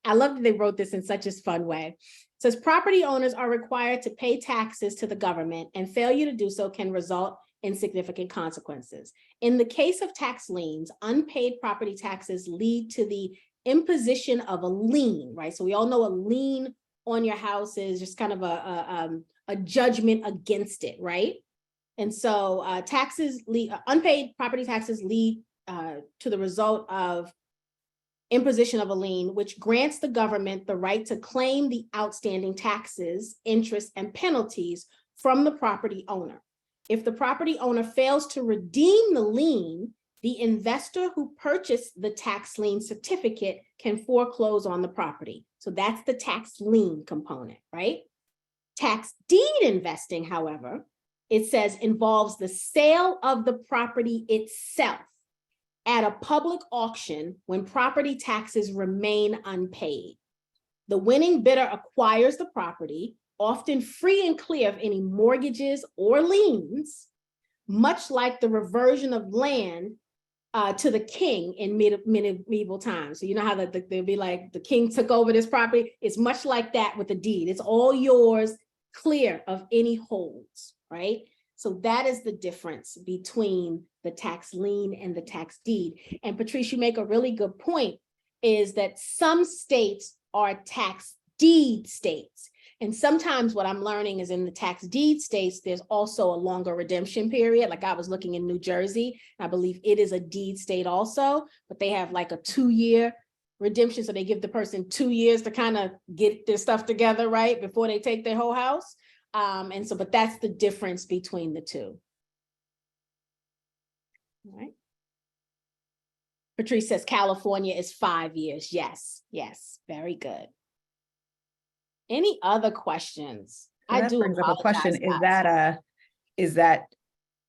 I love that they wrote this in such a fun way. It says property owners are required to pay taxes to the government, and failure to do so can result in significant consequences. In the case of tax liens, unpaid property taxes lead to the imposition of a lien, right? So we all know a lien on your house is just kind of a judgment against it, right? And so unpaid property taxes lead to the result of imposition of a lien, which grants the government the right to claim the outstanding taxes, interest, and penalties from the property owner. If the property owner fails to redeem the lien, the investor who purchased the tax lien certificate can foreclose on the property. So that's the tax lien component, right? Tax deed investing, however, it says involves the sale of the property itself at a public auction when property taxes remain unpaid. The winning bidder acquires the property, often free and clear of any mortgages or liens, much like the reversion of land to the king in medieval times. So you know how they'll be like, the king took over this property. It's much like that with the deed. It's all yours, clear of any holds, right? So that is the difference between the tax lien and the tax deed. And Patrice, you make a really good point, is that some states are tax deed states. And sometimes what I'm learning is in the tax deed states, there's also a longer redemption period. Like I was looking in New Jersey, I believe it is a deed state also, but they have like a 2-year redemption. So they give the person 2 years to kind of get their stuff together, right? Before they take their whole house. And so, but that's the difference between the two. All right. Patrice says California is 5 years. Yes, yes, very good. Any other questions? So that brings up a question. Is that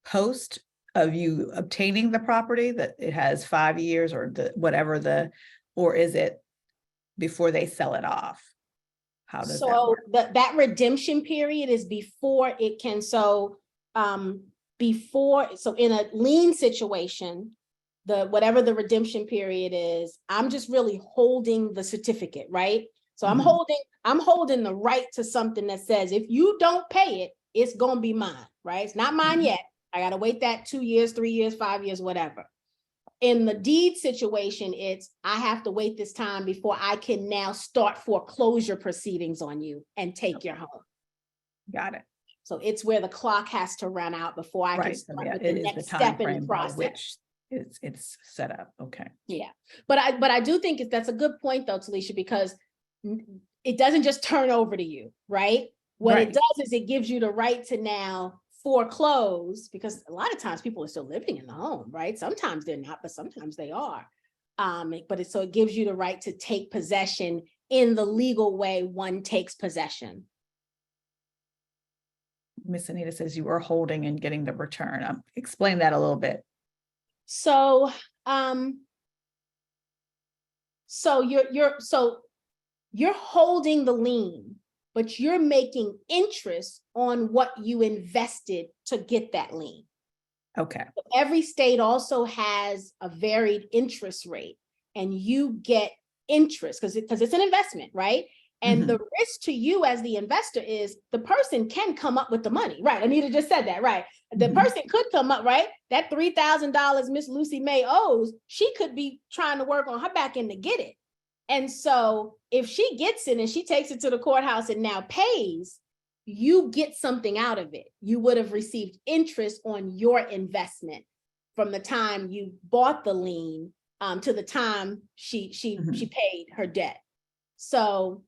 post of you obtaining the property that it has 5 years or or is it before they sell it off? How does that work? that redemption period is before it can, so in a lien situation, whatever the redemption period is, I'm just really holding the certificate, right? So I'm holding the right to something that says, if you don't pay it, it's going to be mine, right? It's not mine yet. I got to wait that 2 years, 3 years, 5 years, whatever. In the deed situation, it's, I have to wait this time before I can now start foreclosure proceedings on you and take your home. Got it. So it's where the clock has to run out before I can start with the next step in the process. Which it's set up. Okay. Yeah. But I do think that's a good point though, Talisha, because it doesn't just turn over to you, right? What it does is it gives you the right to now foreclose, because a lot of times people are still living in the home, right? Sometimes they're not, but sometimes they are. So it gives you the right to take possession in the legal way one takes possession. Miss Anita says you are holding and getting the return. Explain that a little bit. So, you're holding the lien, but you're making interest on what you invested to get that lien. Okay. Every state also has a varied interest rate, and you get interest because it's an investment, right? And the risk to you as the investor is the person can come up with the money, right? Anita just said that, right? The person could come up, right? That $3,000 Miss Lucy May owes, she could be trying to work on her back end to get it. And so if she gets it and she takes it to the courthouse and now pays, you get something out of it. You would have received interest on your investment from the time you bought the lien to the time she paid her debt. So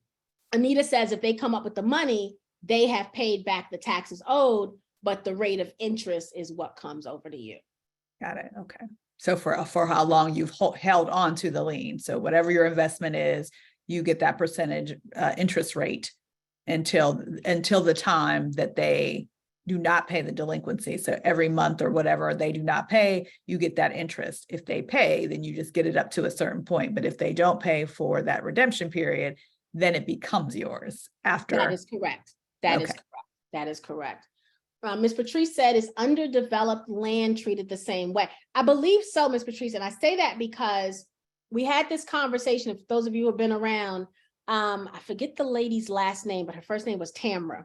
Anita says if they come up with the money, they have paid back the taxes owed, but the rate of interest is what comes over to you. Got it. Okay. So for how long you've held on to the lien. So whatever your investment is, you get that percentage interest rate until the time that they do not pay the delinquency. So every month or whatever they do not pay, you get that interest. If they pay, then you just get it up to a certain point. But if they don't pay for that redemption period, then it becomes yours after. That is correct. That is correct. That is correct. Ms. Patrice said, is underdeveloped land treated the same way? I believe so, Ms. Patrice. And I say that because we had this conversation, if those of you who have been around, I forget the lady's last name, but her first name was Tamra.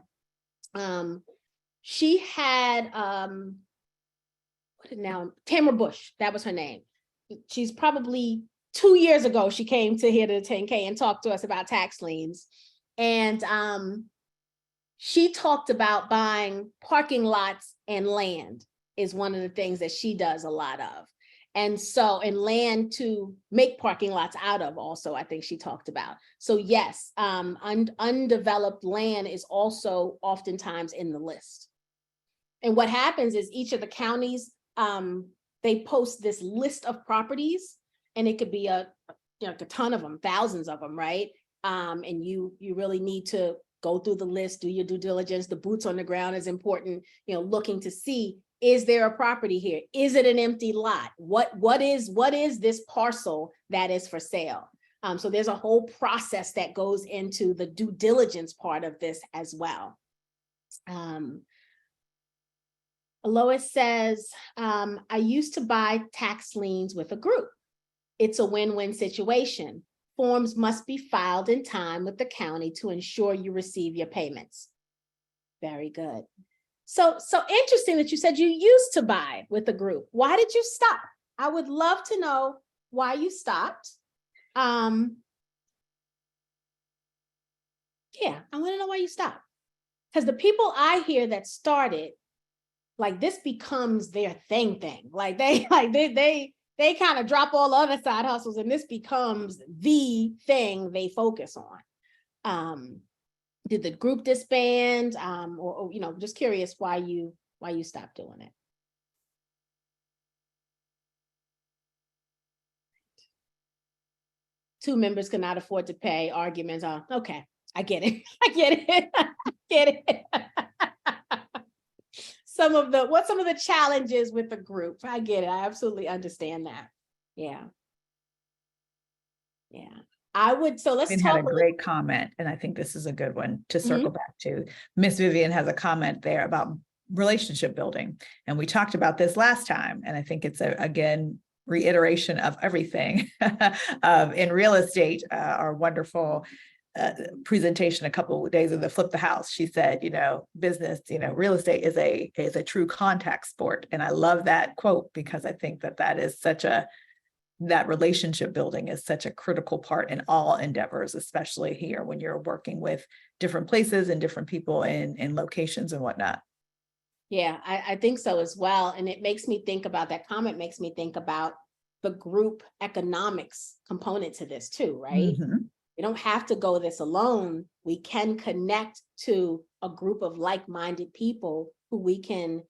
She had, Tamra Bush, that was her name. She's probably 2 years ago, she came to here to 10K and talked to us about tax liens. And she talked about buying parking lots and land is one of the things that she does a lot of. And land to make parking lots out of also, I think she talked about. So yes, undeveloped land is also oftentimes in the list. And what happens is each of the counties, they post this list of properties, and it could be a ton of them, thousands of them, right? And you really need to go through the list, do your due diligence. The boots on the ground is important, looking to see, is there a property here? Is it an empty lot? What is this parcel that is for sale? So there's a whole process that goes into the due diligence part of this as well. Lois says, I used to buy tax liens with a group. It's a win-win situation. Forms must be filed in time with the county to ensure you receive your payments. Very good. So interesting that you said you used to buy with a group. Why did you stop? I would love to know why you stopped. Yeah, I want to know why you stopped. Because the people I hear that started, like this becomes their thing. Like they kind of drop all other side hustles, and this becomes the thing they focus on. Did the group disband? Or just curious why you stopped doing it. Two members cannot afford to pay. Arguments are okay. I get it. I get it. I get it. Some of the challenges with the group. I get it. I absolutely understand that. Yeah. So let's talk. Had a great comment, and I think this is a good one to circle back to. Miss Vivian has a comment there about relationship building, and we talked about this last time, and I think it's again reiteration of everything in real estate. Our wonderful presentation a couple of days of the Flip the House, she said, business, real estate is a true contact sport. And I love that quote, because I think that is that relationship building is such a critical part in all endeavors, especially here when you're working with different places and different people in locations and whatnot. Yeah, I think so as well. And it makes me think about, that comment makes me think about the group economics component to this too, right? We don't have to go this alone. We can connect to a group of like-minded people who we can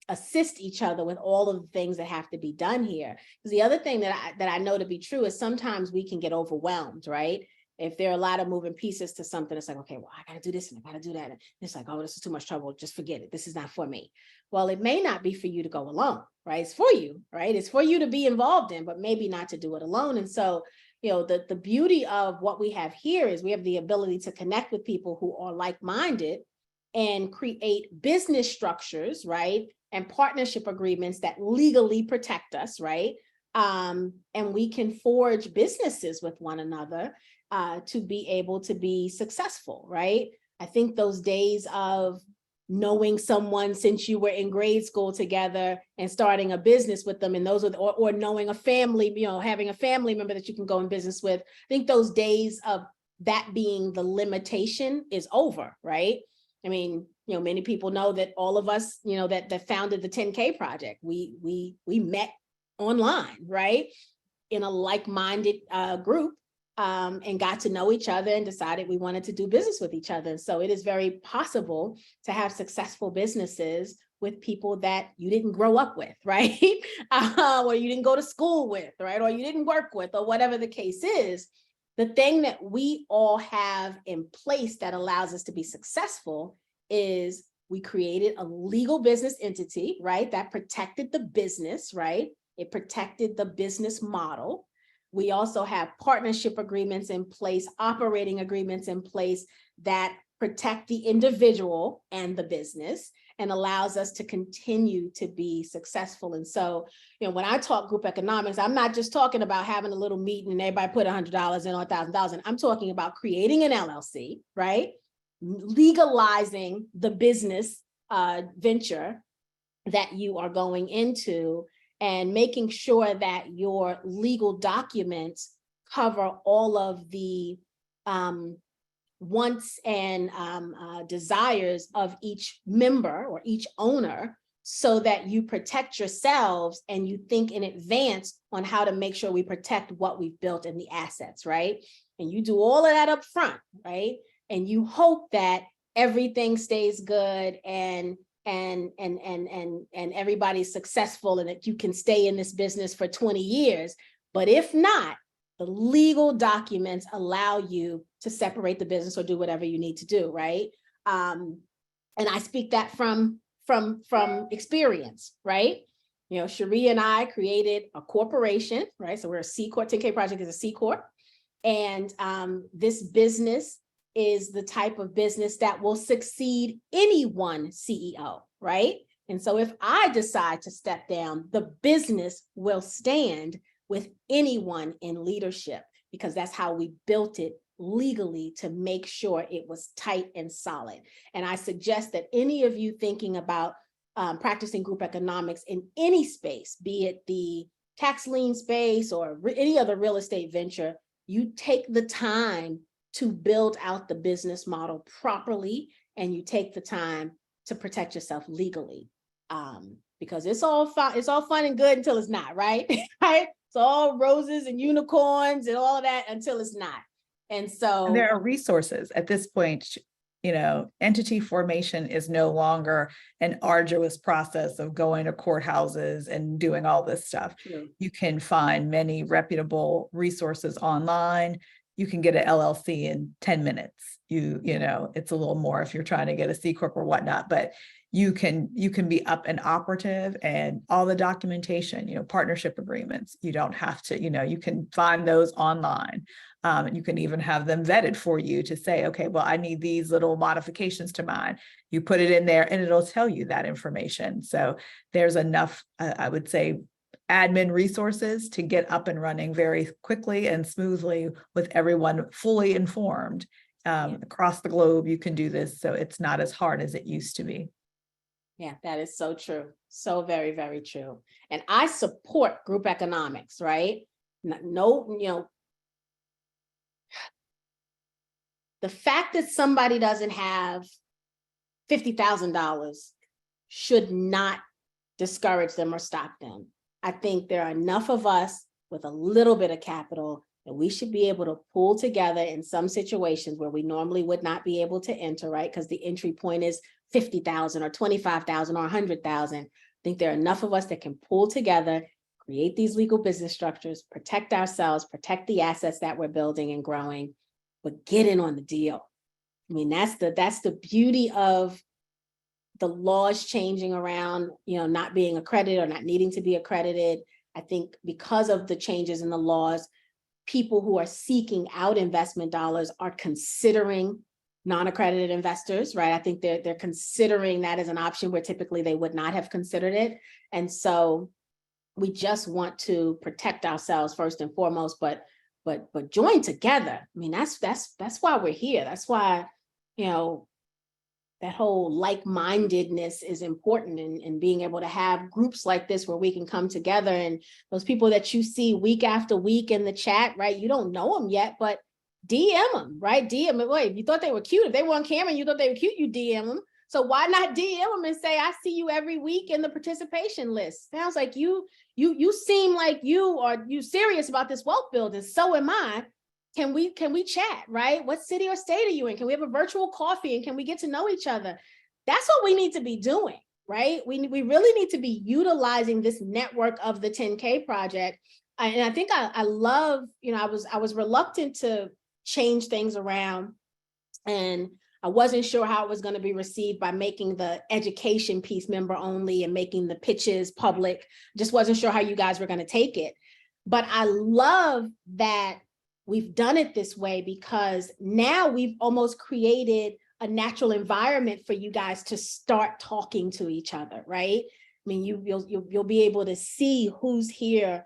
assist each other with all of the things that have to be done here. Because the other thing that I know to be true is sometimes we can get overwhelmed, right? If there are a lot of moving pieces to something, it's like, okay, well, I got to do this and I got to do that. And it's like, oh, this is too much trouble. Just forget it. This is not for me. Well, it may not be for you to go alone, right? It's for you, right? It's for you to be involved in, but maybe not to do it alone. And so, you know, the beauty of what we have here is we have the ability to connect with people who are like-minded and create business structures, right? And partnership agreements that legally protect us, right? And we can forge businesses with one another to be able to be successful, right? I think those days of knowing someone since you were in grade school together and starting a business with them, and those are, or knowing a family, you know, having a family member that you can go in business with. I think those days of that being the limitation is over, right? I mean, you know, many people know that all of us, you know, that founded the 10K project, we met online, right? In a like-minded group, and got to know each other and decided we wanted to do business with each other. So it is very possible to have successful businesses with people that you didn't grow up with, right? Or you didn't go to school with, right? Or you didn't work with, or whatever the case is. The thing that we all have in place that allows us to be successful is we created a legal business entity, right? That protected the business, right? It protected the business model. We also have partnership agreements in place, operating agreements in place that protect the individual and the business and allows us to continue to be successful. And so, you know, when I talk group economics, I'm not just talking about having a little meeting and everybody put $100 in or $1,000 in. I'm talking about creating an LLC, right? Legalizing the business venture that you are going into, and making sure that your legal documents cover all of the wants and desires of each member or each owner, so that you protect yourselves and you think in advance on how to make sure we protect what we've built and the assets, right? And you do all of that up front, right? And you hope that everything stays good and everybody's successful and that you can stay in this business for 20 years. But if not, the legal documents allow you to separate the business or do whatever you need to do, right? And I speak that from experience, right? You know, Cherie and I created a corporation, right? So we're a C Corp, 10K Project is a C Corp. And this business is the type of business that will succeed any one CEO, right? And so if I decide to step down, the business will stand with anyone in leadership, because that's how we built it legally to make sure it was tight and solid. And I suggest that any of you thinking about practicing group economics in any space, be it the tax lien space or any other real estate venture, you take the time to build out the business model properly, and you take the time to protect yourself legally, because it's all fun and good until it's not, right? Right? It's all roses and unicorns and all of that until it's not. And so there are resources at this point. You know, entity formation is no longer an arduous process of going to courthouses and doing all this stuff. True. You can find many reputable resources online. You can get an LLC in 10 minutes. You know, it's a little more if you're trying to get a C Corp or whatnot, but you can be up and operative, and all the documentation, you know, partnership agreements, you don't have to, you know, you can find those online. And you can even have them vetted for you to say, okay, well, I need these little modifications to mine. You put it in there and it'll tell you that information. So there's enough, I would say, admin resources to get up and running very quickly and smoothly with everyone fully informed. Across the globe, you can do this. So it's not as hard as it used to be. Yeah, that is so true. So very, very true. And I support group economics, right? No, you know, the fact that somebody doesn't have $50,000 should not discourage them or stop them. I think there are enough of us with a little bit of capital that we should be able to pull together in some situations where we normally would not be able to enter, right? Because the entry point is 50,000 or 25,000 or 100,000. I think there are enough of us that can pull together, create these legal business structures, protect ourselves, protect the assets that we're building and growing, but get in on the deal. I mean, that's the beauty of the laws changing around, not being accredited or not needing to be accredited. I think because of the changes in the laws, people who are seeking out investment dollars are considering non-accredited investors, right? I think they're considering that as an option where typically they would not have considered it. And so we just want to protect ourselves first and foremost, but join together. I mean, that's why we're here. That's why, that whole like-mindedness is important, and being able to have groups like this where we can come together, and those people that you see week after week in the chat, right? You don't know them yet, but DM them, right? DM them. Wait, if you thought they were cute, if they were on camera and you thought they were cute, you DM them. So why not DM them and say, I see you every week in the participation list. Sounds like you seem like you serious about this wealth building. So am I. Can we chat, right? What city or state are you in? Can we have a virtual coffee and can we get to know each other? That's what we need to be doing, right? We really need to be utilizing this network of the 10K project. And I think I love, I was reluctant to change things around, and I wasn't sure how it was going to be received by making the education piece member only and making the pitches public. Just wasn't sure how you guys were going to take it. But I love that we've done it this way, because now we've almost created a natural environment for you guys to start talking to each other, right? I mean, you'll be able to see who's here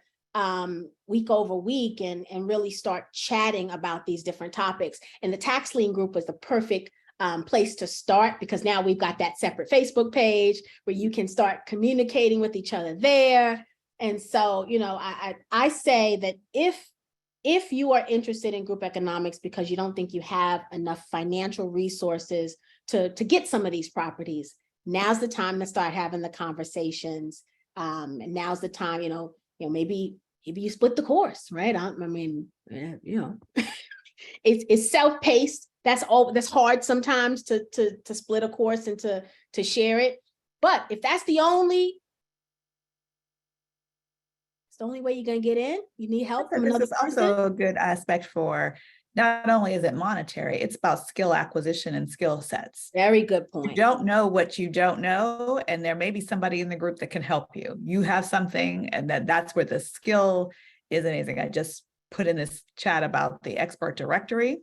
week over week and really start chatting about these different topics. And the tax lien group was the perfect place to start, because now we've got that separate Facebook page where you can start communicating with each other there. And so, I say that if you are interested in group economics because you don't think you have enough financial resources to get some of these properties, now's the time to start having the conversations. And now's the time, maybe you split the course, right? I mean, it's self-paced. That's hard sometimes to split a course and to share it. But if that's the only way you're going to get in, you need help from another person. This is also a good aspect for, not only is it monetary, it's about skill acquisition and skill sets. Very good point. You don't know what you don't know, and there may be somebody in the group that can help you. You have something, and that's where the skill is amazing. I just put in this chat about the expert directory.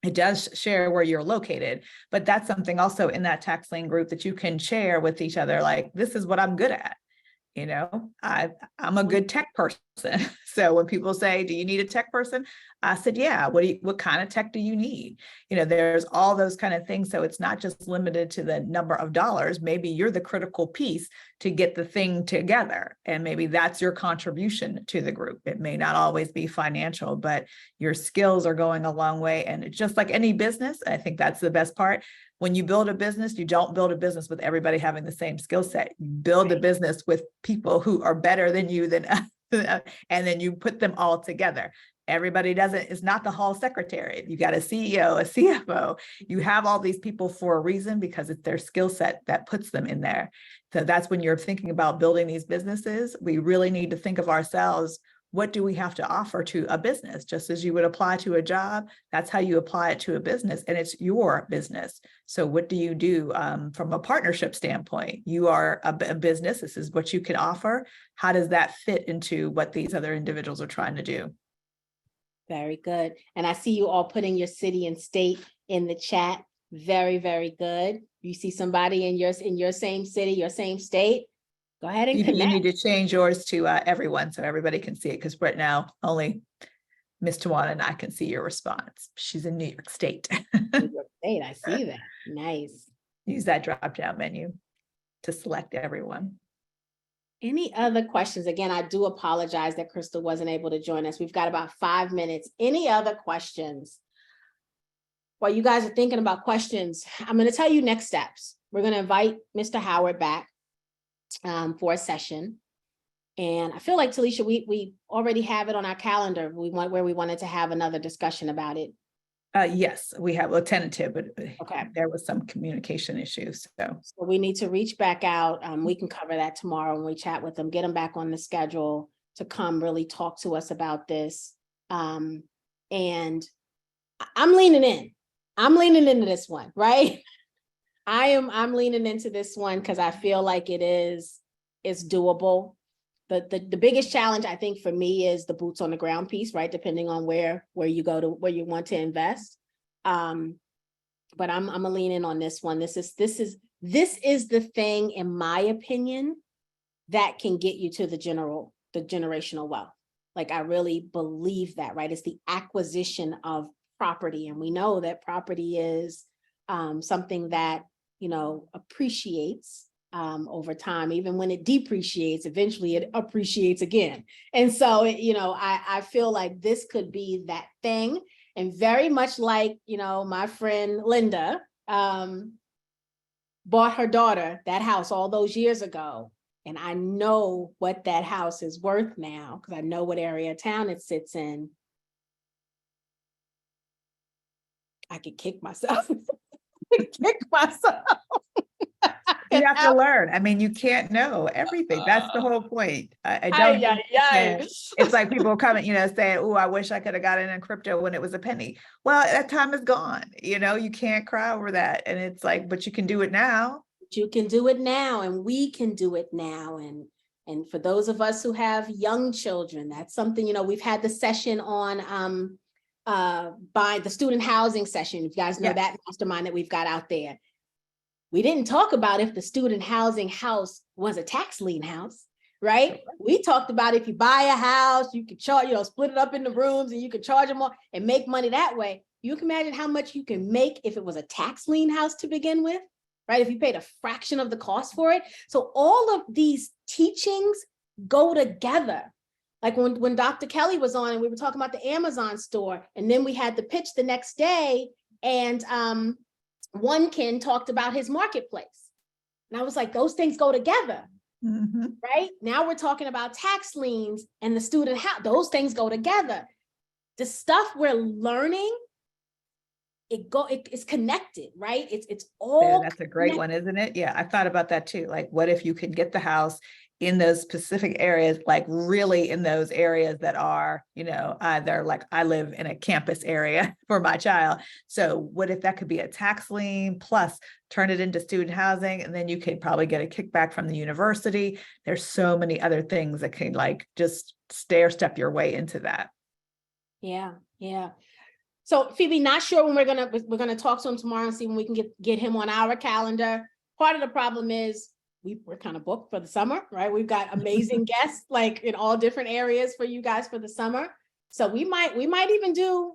It does share where you're located, but that's something also in that tax lien group that you can share with each other. Like, this is what I'm good at. I'm a good tech person. So when people say, do you need a tech person? I said, yeah, what kind of tech do you need? There's all those kind of things. So it's not just limited to the number of dollars. Maybe you're the critical piece to get the thing together. And maybe that's your contribution to the group. It may not always be financial, but your skills are going a long way. And it's just like any business, I think that's the best part. When you build a business, you don't build a business with everybody having the same skill set. You build a business with people who are better than you, and then you put them all together. Everybody is not the hall secretary. You got a CEO, a CFO. You have all these people for a reason, because it's their skill set that puts them in there. So that's when you're thinking about building these businesses, we really need to think of ourselves. What do we have to offer to a business? Just as you would apply to a job, that's how you apply it to a business, and it's your business. So what do you do from a partnership standpoint? You are a business. This is what you can offer. How does that fit into what these other individuals are trying to do? Very good. And I see you all putting your city and state in the chat. Very, very good. You see somebody in your same city, your same state, go ahead and connect. You need to change yours to everyone so everybody can see it, because right now only Miss Tawana and I can see your response. She's in New York State. New York State, I see that. Nice. Use that drop-down menu to select everyone. Any other questions? Again, I do apologize that Crystal wasn't able to join us. We've got about 5 minutes. Any other questions? While you guys are thinking about questions, I'm going to tell you next steps. We're going to invite Mr. Howard back for a session. And I feel like, Talisha, we already have it on our calendar. We wanted to have another discussion about it. Yes, we have a tentative, but Okay. there was some communication issues, so. So we need to reach back out. We can cover that tomorrow when we chat with them, get them back on the schedule to come really talk to us about this. And I'm leaning in. I'm leaning into this one, right? I'm leaning into this one because I feel like it's doable. The biggest challenge I think for me is the boots on the ground piece, right? Depending on where you go to, where you want to invest. But I'm gonna lean in on this one. This is the thing, in my opinion, that can get you to the generational wealth. Like, I really believe that, right? It's the acquisition of property. And we know that property is something that, appreciates over time. Even when it depreciates, eventually it appreciates again. And so, I feel like this could be that thing. And very much like, my friend Linda bought her daughter that house all those years ago. And I know what that house is worth now because I know what area of town it sits in. I could kick myself. Kick myself. You have to learn. I mean, you can't know everything. That's the whole point. I don't. It's like people coming, saying, "Oh, I wish I could have gotten in crypto when it was a penny." Well, that time is gone. You can't cry over that. And it's like, but you can do it now. You can do it now, and we can do it now. And for those of us who have young children, that's something, we've had the session on by the student housing session. If you guys know that mastermind that we've got out there. We didn't talk about if the student housing house was a tax lien house, right? We talked about if you buy a house, you can charge, split it up into rooms and you can charge them all and make money that way. You can imagine how much you can make if it was a tax lien house to begin with, right? If you paid a fraction of the cost for it. So all of these teachings go together. Like when Dr. Kelly was on and we were talking about the Amazon store, and then we had the pitch the next day, and one Ken talked about his marketplace. And I was like, those things go together, right? Now we're talking about tax liens and the student house. Those things go together. The stuff we're learning, it's connected, right? It's all. That's a great one, isn't it? Yeah, I thought about that too. Like, what if you could get the house in those specific areas, like really in those areas that are, either like I live in a campus area for my child. So what if that could be a tax lien plus turn it into student housing? And then you could probably get a kickback from the university. There's so many other things that can like just stair step your way into that. Yeah. So Phoebe, not sure when we're gonna talk to him tomorrow and see when we can get him on our calendar. Part of the problem is we're kind of booked for the summer, right? We've got amazing guests like in all different areas for you guys for the summer. So we might even do,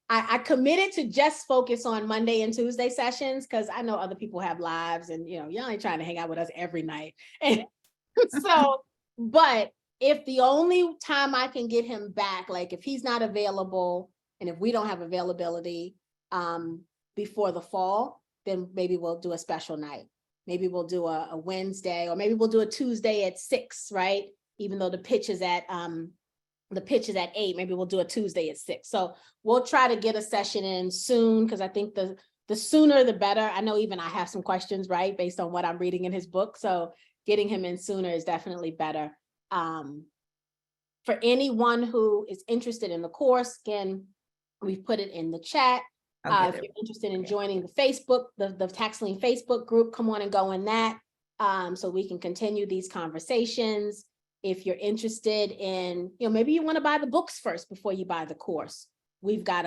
I committed to just focus on Monday and Tuesday sessions because I know other people have lives and, y'all ain't trying to hang out with us every night. And so, but if the only time I can get him back, like if he's not available and if we don't have availability before the fall, then maybe we'll do a special night. Maybe we'll do a Wednesday, or maybe we'll do a Tuesday at 6, right? Even though the pitch is at 8, maybe we'll do a Tuesday at 6. So we'll try to get a session in soon because I think the sooner the better. I know even I have some questions, right, based on what I'm reading in his book. So getting him in sooner is definitely better. For anyone who is interested in the course, again, we've put it in the chat. If you're interested in joining the Facebook, the Tax Lien Facebook group, come on and go in that so we can continue these conversations. If you're interested in, maybe you want to buy the books first before you buy the course. We've got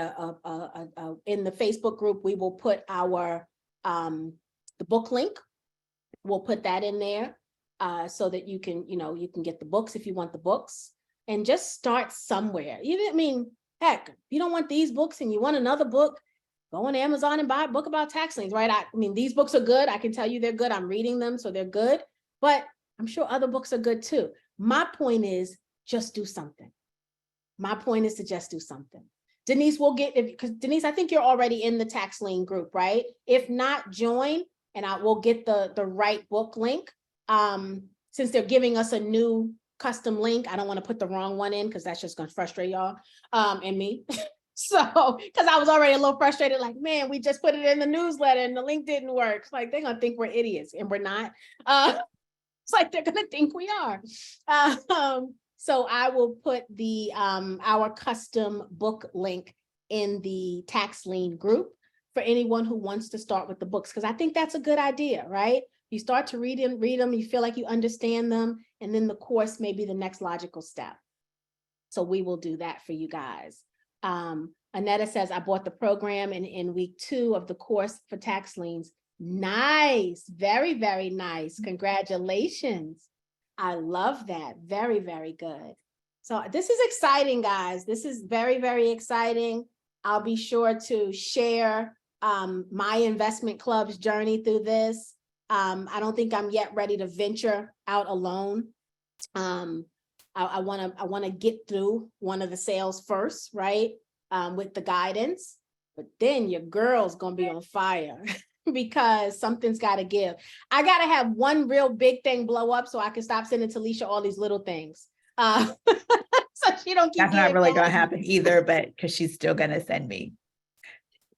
in the Facebook group, we will put our, the book link. We'll put that in there so that you can get the books if you want the books and just start somewhere. Heck, if you don't want these books and you want another book, go on Amazon and buy a book about tax liens, right? These books are good. I can tell you they're good. I'm reading them, so they're good. But I'm sure other books are good too. My point is just do something. My point is to just do something. Denise, because Denise, I think you're already in the tax lien group, right? If not, join and I will get the right book link. Since they're giving us a new custom link, I don't want to put the wrong one in because that's just going to frustrate y'all and me. So, because I was already a little frustrated, like, man, we just put it in the newsletter and the link didn't work. It's like, they're gonna think we're idiots, and we're not. It's like they're gonna think we are. So I will put the our custom book link in the tax lien group for anyone who wants to start with the books, because I think that's a good idea, right? You start to read them, you feel like you understand them, and then the course may be the next logical step. So we will do that for you guys. Anetta says, I bought the program in week 2 of the course for tax liens. Nice, very, very nice. Congratulations. I love that. Very, very good. So this is exciting, guys. This is very, very exciting. I'll be sure to share my investment club's journey through this. I don't think I'm yet ready to venture out alone. I want to get through one of the sales first, right? With the guidance, but then your girl's gonna be on fire because something's got to give. I got to have one real big thing blow up so I can stop sending Talisha all these little things. So she don't keep. That's not really going to happen either, but because she's still going to send me.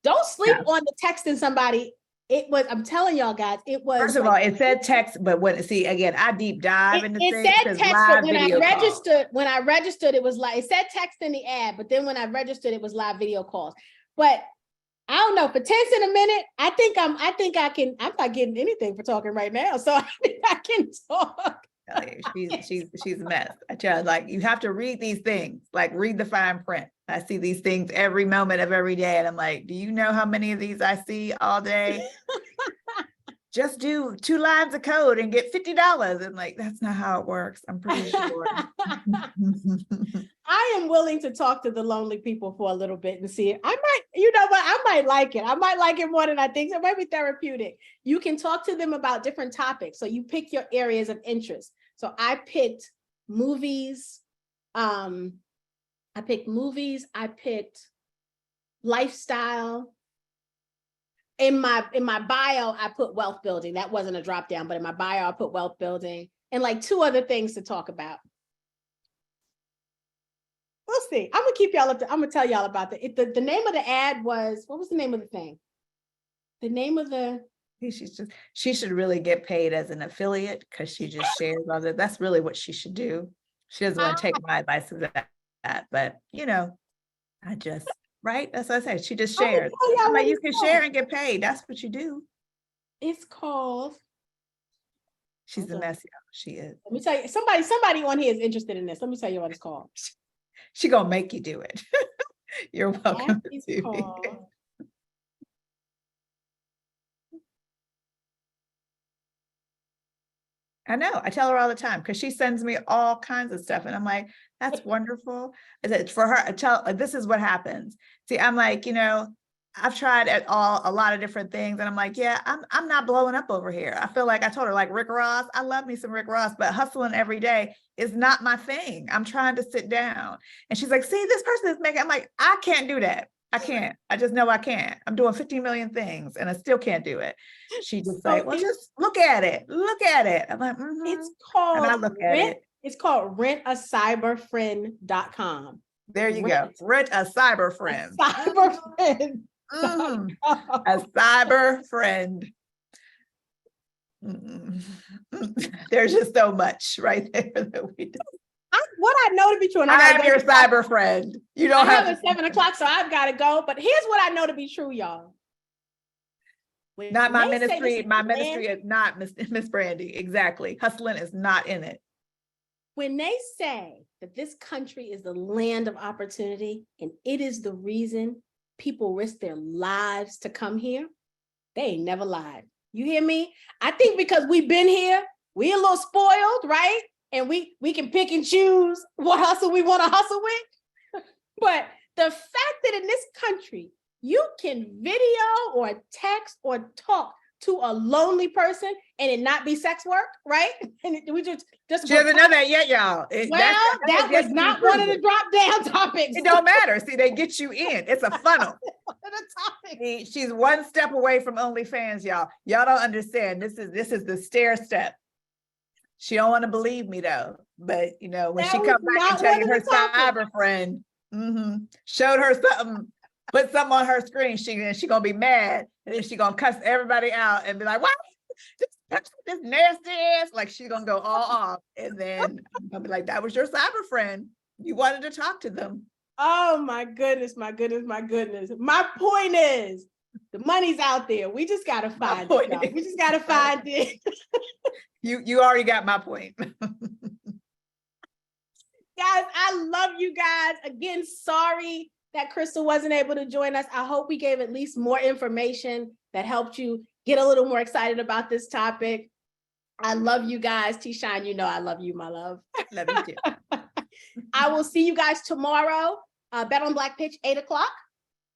Don't sleep on the texting somebody. It was, I'm telling y'all guys, it was. First of all, it said text, but when, see, again, I deep dive into things. It said text, but when I registered, it was like, it said text in the ad, but then when I registered, it was live video calls. But I don't know, for 10 cents a minute, I'm not getting anything for talking right now. So I think I can talk. She's a mess. I tell you, like, you have to read these things, like read the fine print. I see these things every moment of every day. And I'm like, do you know how many of these I see all day? Just do 2 lines of code and get $50. And like, that's not how it works. I'm pretty sure. I am willing to talk to the lonely people for a little bit and see. I might, you know what? I might like it. I might like it more than I think. It might be therapeutic. You can talk to them about different topics. So you pick your areas of interest. So I picked movies. I picked lifestyle. In my bio, I put wealth building. That wasn't a drop down, but in my bio, I put wealth building and like 2 other things to talk about. We'll see. I'm gonna keep y'all up. I'm gonna tell y'all about the name of the ad was, what was the name of the thing? The name of the. She should really get paid as an affiliate because she just shares all that. That's really what she should do. She doesn't want to take my advice of that, but you know, right? That's what I say. She just shares. I'm like, you can share and get paid. That's what you do. It's called. She's a mess, y'all. She is. Let me tell you, somebody on here is interested in this. Let me tell you what it's called. She gonna make you do it. You're welcome. I know. I tell her all the time because she sends me all kinds of stuff, and I'm like, "That's wonderful." I said, for her, this is what happens. See, I'm like, you know, I've tried a lot of different things, and I'm like, yeah, I'm not blowing up over here. I feel like I told her, like Rick Ross. I love me some Rick Ross, but hustling every day is not my thing. I'm trying to sit down, and she's like, "See, this person is making." I'm like, I can't do that. I can't. I just know I can't. I'm doing 50 million things and I still can't do it. She just like, well, just look at it. Look at it. I'm like, it's called, and I look at it. It's called rentacyberfriend.com. There you go. Rent a cyber friend. Cyber friend. A cyber friend. There's just so much right there that we do. What I know to be true, and I'm your cyber friend. You don't have at 7 o'clock, so I've got to go. But here's what I know to be true, y'all. Not my ministry. My ministry is not Miss Brandy. Exactly. Hustling is not in it. When they say that this country is the land of opportunity and it is the reason people risk their lives to come here, they ain't never lied. You hear me? I think because we've been here, we a little spoiled, right? And we can pick and choose what hustle we want to hustle with. But the fact that in this country, you can video or text or talk to a lonely person and it not be sex work, right? And we just she doesn't know that yet, y'all. That was not one of the drop down topics. It don't matter. See, they get you in. It's a funnel. She's one step away from OnlyFans, y'all. Y'all don't understand. This is the stair step. She don't want to believe me though. But you know, when she comes back and tell you her cyber friend, Showed her something, put something on her screen. She gonna be mad, and then she gonna cuss everybody out and be like, "What? This nasty ass!" Like she's gonna go all off, and then I'll be like, "That was your cyber friend. You wanted to talk to them." Oh my goodness, my goodness, my goodness. My point is, the money's out there. We just gotta find it. Y'all. We just gotta find it. You already got my point. Guys, I love you guys. Again, sorry that Crystal wasn't able to join us. I hope we gave at least more information that helped you get a little more excited about this topic. I love you guys. T-Shine, you know I love you, my love. Love you too. I will see you guys tomorrow. Bet on Black Pitch, 8:00.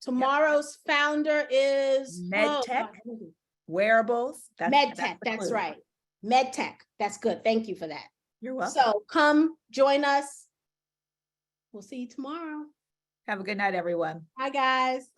Tomorrow's founder is MedTech. Wearables. MedTech, that's right. MedTech, that's good. Thank you for that. You're welcome. So come join us. We'll see you tomorrow. Have a good night, everyone. Bye, guys.